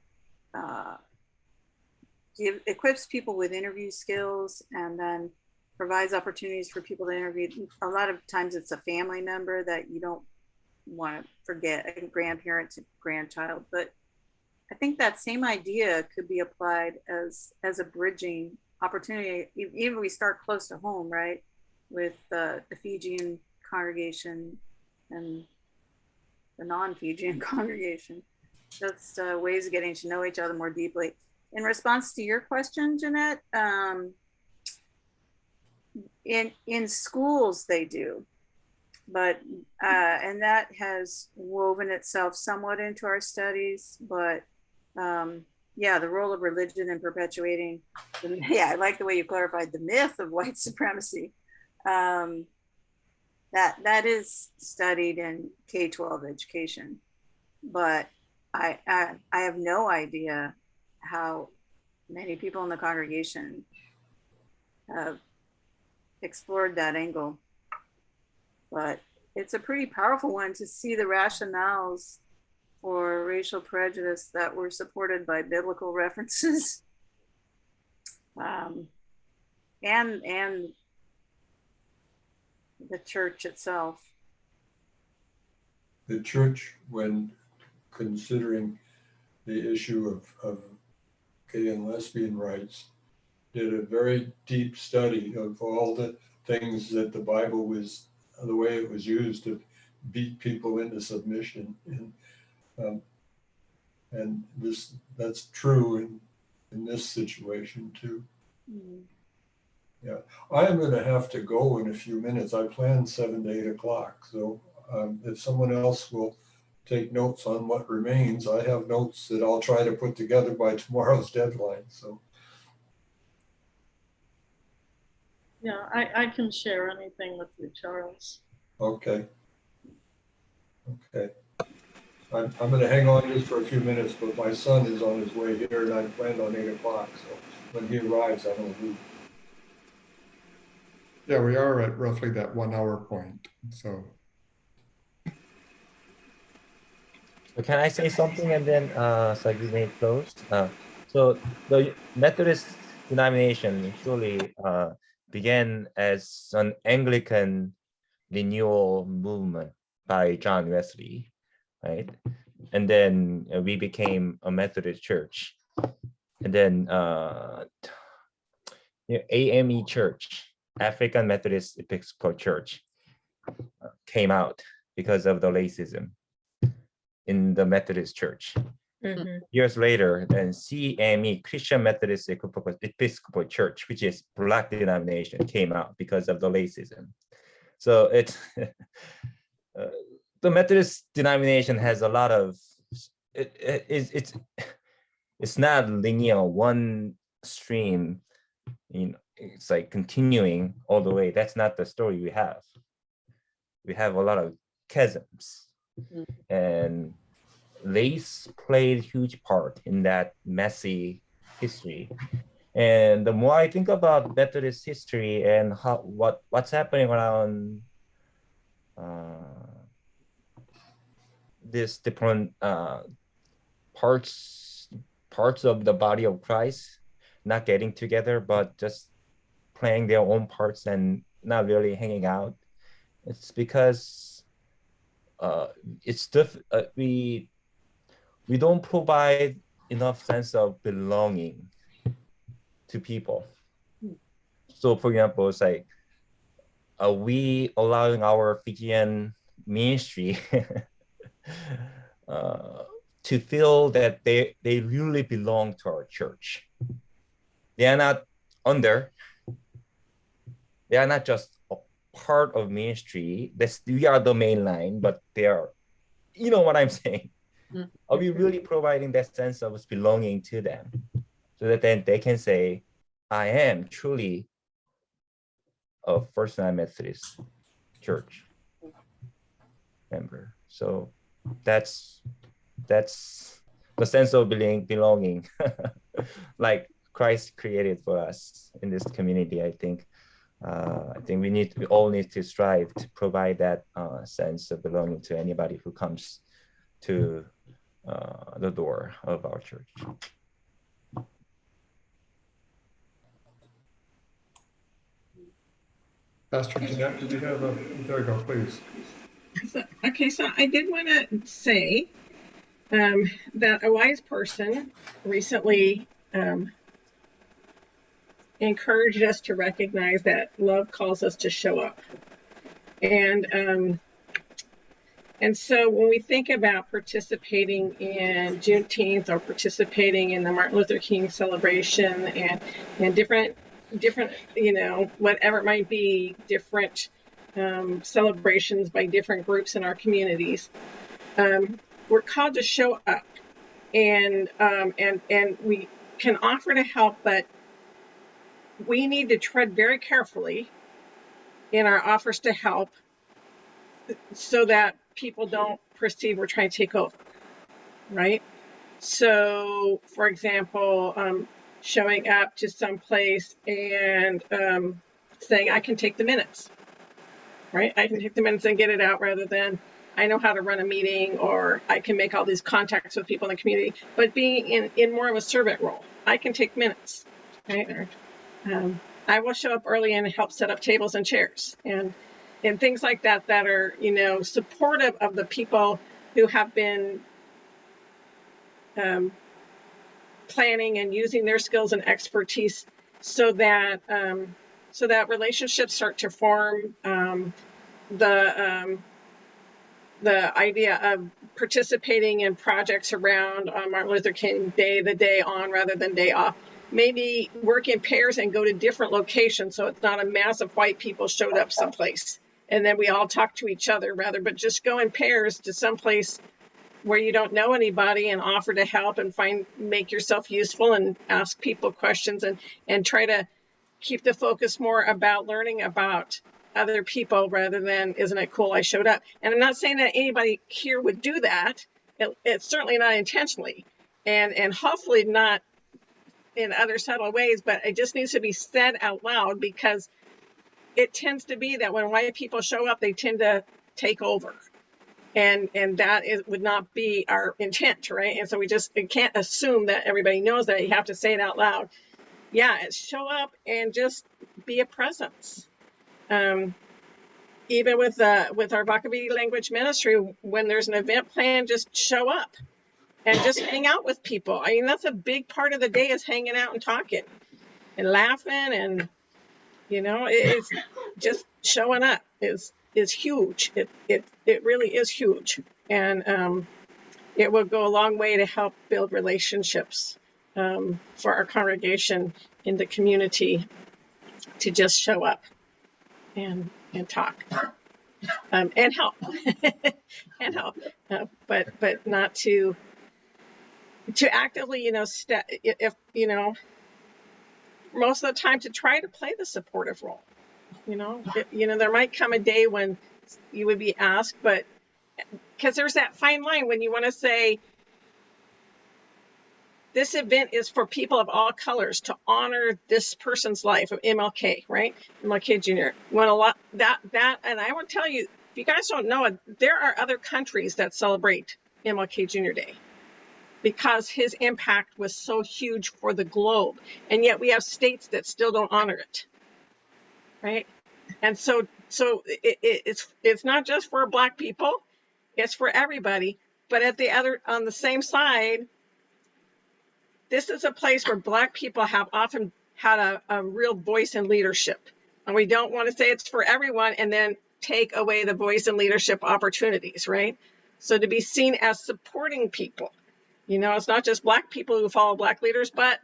A: equips people with interview skills and then provides opportunities for people to interview. A lot of times it's a family member that you don't want to forget, a grandparent to grandchild, but I think that same idea could be applied as a bridging opportunity. Even if we start close to home, right? With the Fijian congregation and the non-Fijian congregation. Just ways of getting to know each other more deeply. In response to your question, Jeanette, in schools they do, but and that has woven itself somewhat into our studies, but yeah, the role of religion in perpetuating, yeah, I like the way you clarified the myth of white supremacy. That is studied in K-12 education, but I have no idea how many people in the congregation have explored that angle. But it's a pretty powerful one to see the rationales for racial prejudice that were supported by biblical references, and the church itself.
H: The church, when considering the issue of gay and lesbian rights, did a very deep study of all the things that the Bible was, the way it was used to beat people into submission. And that's true in this situation too.
A: Mm-hmm.
H: Yeah, I am going to have to go in a few minutes. I planned 7 to 8 o'clock. So if someone else will take notes on what remains, I have notes that I'll try to put together by tomorrow's deadline. So.
D: Yeah, I can share anything with you, Charles.
H: Okay. Okay. I'm going to hang on just for a few minutes, but my son is on his way here and I planned on 8 o'clock. So when he arrives, I will leave.
E: Yeah, we are at roughly that 1 hour point. So
G: Can I say something and then so you may close? So the Methodist denomination surely began as an Anglican renewal movement by John Wesley, right? And then we became a Methodist church. And then AME Church, African Methodist Episcopal Church, came out because of the racism in the Methodist Church.
F: Mhm.
G: Years later, then CME, Christian Methodist Episcopal Church, which is Black denomination, came out because of the racism. So it's the Methodist denomination has a lot of it's not linear, one stream. You know, it's like continuing all the way. That's not the story we have. We have a lot of chasms, and race played a huge part in that messy history. And the more I think about Methodist history and what's happening around this different parts of the body of Christ not getting together, but just playing their own parts and not really hanging out, it's because we don't provide enough sense of belonging to people. So for example, it's like, are we allowing our Fijian ministry to feel that they really belong to our church? They are not they are not just a part of ministry. We are the main line, but they are, you know what I'm saying? Are we really providing that sense of belonging to them so that then they can say, I am truly a First United Methodist Church member? So that's the sense of belonging like Christ created for us in this community. I think we all need to strive to provide that sense of belonging to anybody who comes to the door of our church.
E: Pastor Jeanette, did you have a, there you go, please.
K: Okay, so I did want to say that a wise person recently encouraged us to recognize that love calls us to show up. And so when we think about participating in Juneteenth or participating in the Martin Luther King celebration and different, you know, whatever it might be, different celebrations by different groups in our communities, we're called to show up, and we can offer to help, but we need to tread very carefully in our offers to help so that people don't perceive we're trying to take over, right? So, for example, showing up to some place and saying, I can take the minutes, right? I can take the minutes and get it out, rather than I know how to run a meeting, or I can make all these contacts with people in the community, but being in more of a servant role. I can take minutes, right? Or, I will show up early and help set up tables and chairs and things like that, that are, you know, supportive of the people who have been planning and using their skills and expertise, so that relationships start to form. The idea of participating in projects around Martin Luther King Day, the day on rather than day off. Maybe work in pairs and go to different locations, so it's not a mass of white people showed up someplace and then we all talk to each other, rather, but just go in pairs to someplace where you don't know anybody and offer to help and make yourself useful and ask people questions and try to keep the focus more about learning about other people rather than, isn't it cool I showed up? And I'm not saying that anybody here would do that. It's certainly not intentionally, and hopefully not in other subtle ways, but it just needs to be said out loud, because it tends to be that when white people show up, they tend to take over. And that would not be our intent, right? And so we can't assume that everybody knows that. You have to say it out loud. Yeah, show up and just be a presence. Even with our Vakaviti language ministry, when there's an event planned, just show up and just hang out with people. I mean, that's a big part of the day, is hanging out and talking and laughing, and you know, it's just showing up is huge. It really is huge, and it will go a long way to help build relationships for our congregation in the community, to just show up and talk and help and help, but not to actively, you know, if you know, most of the time to try to play the supportive role. You know, there might come a day when you would be asked, but because there's that fine line when you want to say, this event is for people of all colors to honor this person's life of MLK, right? MLK Jr. When a lot that, and I will tell you, if you guys don't know it, there are other countries that celebrate MLK Jr. Day, because his impact was so huge for the globe. And yet we have states that still don't honor it, right? And so it's not just for Black people, it's for everybody. But on the same side, this is a place where Black people have often had a real voice in leadership. And we don't want to say it's for everyone and then take away the voice and leadership opportunities, right? So to be seen as supporting people. You know, it's not just Black people who follow Black leaders, but,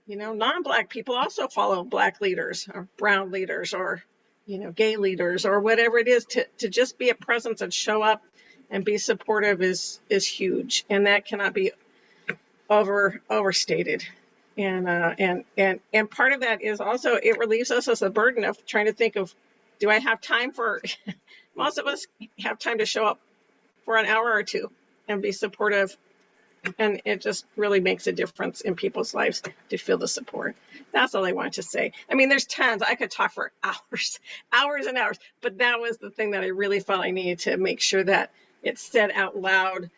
K: you know, non-Black people also follow Black leaders or brown leaders or, you know, gay leaders or whatever it is. To just be a presence and show up and be supportive is huge. And that cannot be overstated. And part of that is also, it relieves us of the burden of trying to think of, do I have time for, most of us have time to show up for an hour or two and be supportive. And it just really makes a difference in people's lives to feel the support. That's all I wanted to say. I mean, there's tons. I could talk for hours and hours, but that was the thing that I really felt I needed to make sure that it's said out loud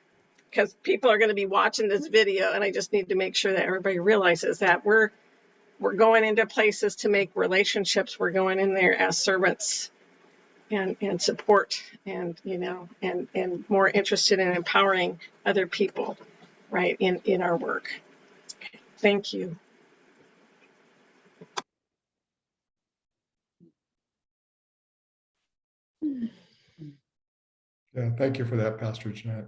K: because people are going to be watching this video, and I just need to make sure that everybody realizes that we're going into places to make relationships. We're going in there as servants and support, and and more interested in empowering other people, right, in our work. Thank you.
E: Yeah, thank you for that, Pastor Jeanette.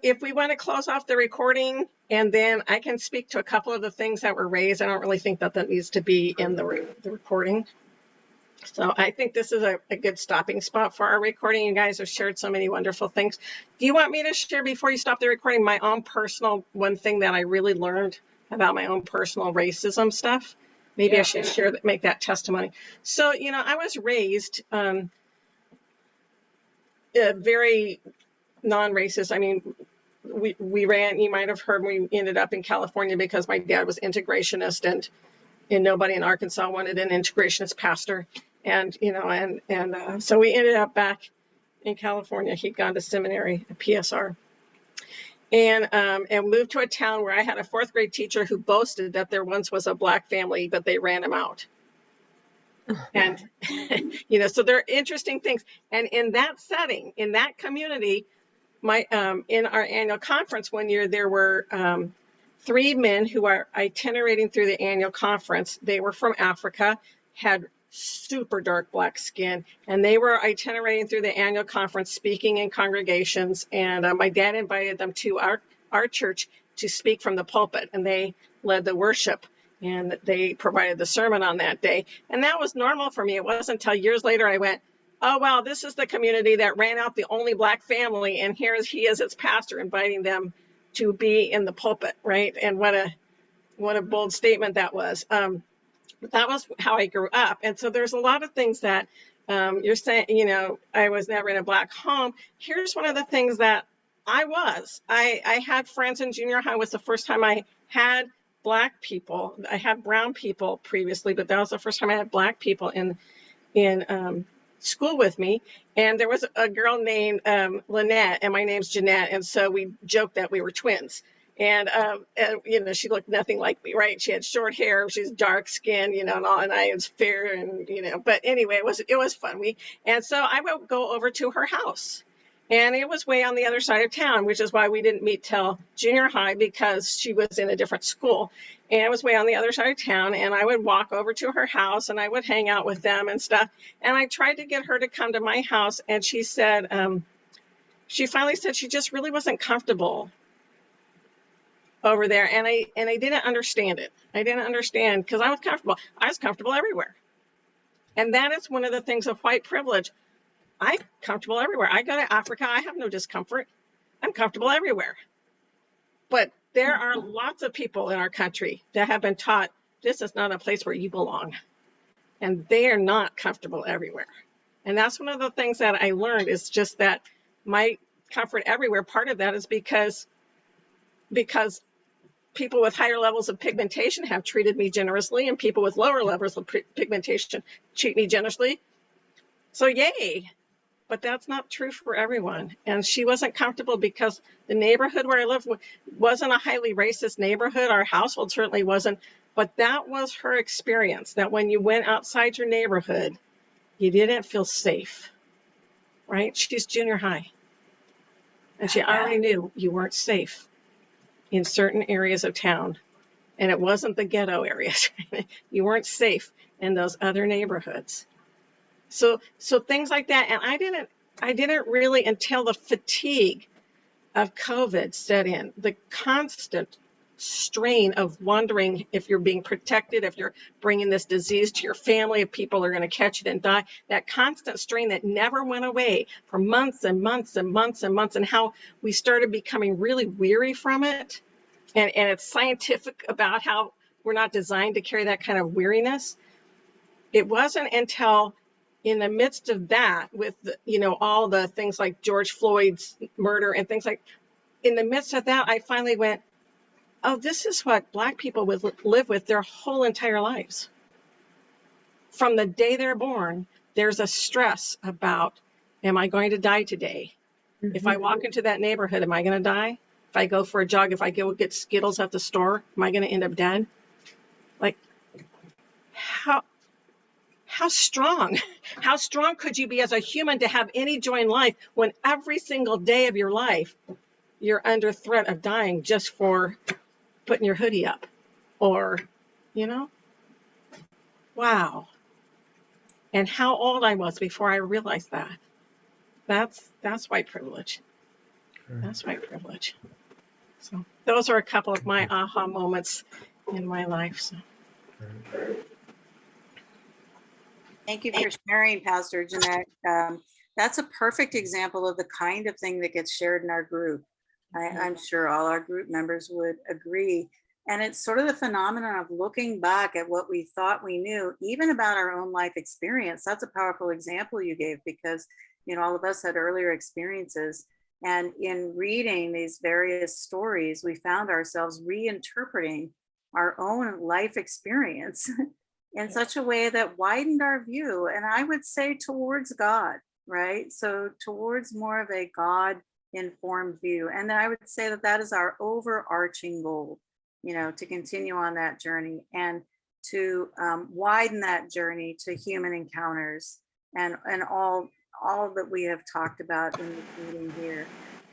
K: If we want to close off the recording, and then I can speak to a couple of the things that were raised. I don't really think that needs to be in the recording. So I think this is a good stopping spot for our recording. You guys have shared so many wonderful things. Do you want me to share, before you stop the recording, my own personal, one thing that I really learned about my own personal racism stuff? Maybe I should share that, make that testimony. So, I was raised very non-racist. I mean, we ran, you might have heard, we ended up in California because my dad was integrationist, and nobody in Arkansas wanted an integrationist pastor. And, so we ended up back in California. He'd gone to seminary at PSR, and moved to a town where I had a 4th grade teacher who boasted that there once was a Black family, but they ran him out. And, so there are interesting things. And in that setting, in that community, in our annual conference one year, there were 3 men who are itinerating through the annual conference. They were from Africa, had super dark Black skin, and they were itinerating through the annual conference, speaking in congregations. And my dad invited them to our church to speak from the pulpit, and they led the worship, and they provided the sermon on that day. And that was normal for me. It wasn't until years later I went, oh, wow, this is the community that ran out the only Black family, and here he is, its pastor, inviting them to be in the pulpit, right? And what a bold statement that was. That was how I grew up. And so there's a lot of things that you're saying, I was never in a Black home. Here's one of the things that I had friends in junior high. Was the first time I had Black people. I had brown people previously, but that was the first time I had Black people in school with me. And there was a girl named Lynette, and my name's Jeanette. And so we joked that we were twins. And she looked nothing like me, right? She had short hair, she's dark skinned, and all, and I was fair, and but anyway, it was fun. And so I would go over to her house, and it was way on the other side of town, which is why we didn't meet till junior high, because she was in a different school. And it was way on the other side of town, and I would walk over to her house, and I would hang out with them and stuff. And I tried to get her to come to my house, and she said, she finally said she just really wasn't comfortable over there. And I didn't understand it. I didn't understand, because I was comfortable. I was comfortable everywhere. And that is one of the things of white privilege. I'm comfortable everywhere. I go to Africa, I have no discomfort. I'm comfortable everywhere. But there are lots of people in our country that have been taught this is not a place where you belong. And they are not comfortable everywhere. And that's one of the things that I learned, is just that my comfort everywhere, part of that is because people with higher levels of pigmentation have treated me generously, and people with lower levels of pigmentation treat me generously. So yay. But that's not true for everyone. And she wasn't comfortable because the neighborhood where I lived wasn't a highly racist neighborhood. Our household certainly wasn't. But that was her experience, that when you went outside your neighborhood, you didn't feel safe, right? She's junior high. And she already knew you weren't safe in certain areas of town. And it wasn't the ghetto areas. You weren't safe in those other neighborhoods. So things like that. And I didn't really, until the fatigue of COVID set in, the constant strain of wondering if you're being protected, if you're bringing this disease to your family, if people are going to catch it and die, that constant strain that never went away for months and months and months and months, and how we started becoming really weary from it. And it's scientific about how we're not designed to carry that kind of weariness. It wasn't until in the midst of that, with all the things like George Floyd's murder and things like, in the midst of that, I finally went, oh, this is what Black people would live with their whole entire lives. from the day they're born, there's a stress about, am I going to die today? If I walk into that neighborhood, am I going to die? If I go for a jog, if I go get Skittles at the store, am I going to end up dead? Like, how strong could you be as a human to have any joy in life when every single day of your life you're under threat of dying just for putting your hoodie up, or, you know? Wow. And how old I was before I realized that. That's white privilege. That's white privilege. So those are a couple of my aha moments in my life. So.
A: Thank you for sharing, Pastor Jeanette. That's a perfect example of the kind of thing that gets shared in our group. I'm sure all our group members would agree. And it's sort of the phenomenon of looking back at what we thought we knew, even about our own life experience. That's a powerful example you gave, because, you know, all of us had earlier experiences. And in reading these various stories, we found ourselves reinterpreting our own life experience in such a way that widened our view. And I would say towards God, right? So towards more of a God-informed view. And then I would say that that is our overarching goal, you know, to continue on that journey and to widen that journey to human encounters and all that we have talked about in the meeting here.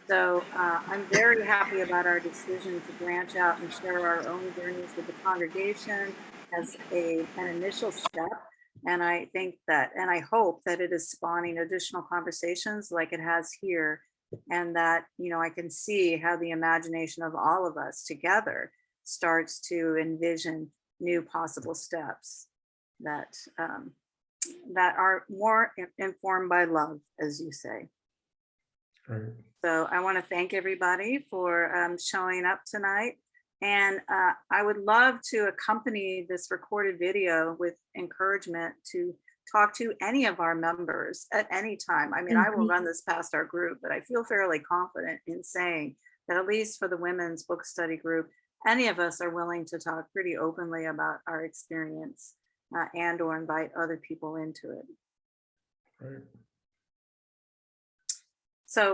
A: So I'm very happy about our decision to branch out and share our own journeys with the congregation as an initial step. And I think that, and I hope that it is spawning additional conversations like it has here, and that, you know, I can see how the imagination of all of us together starts to envision new possible steps that that are more informed by love, as you say.
E: Right.
A: So I want to thank everybody for showing up tonight. And I would love to accompany this recorded video with encouragement to talk to any of our members at any time. I mean, I will run this past our group, but I feel fairly confident in saying that at least for the women's book study group, any of us are willing to talk pretty openly about our experience and or invite other people into it.
E: Right.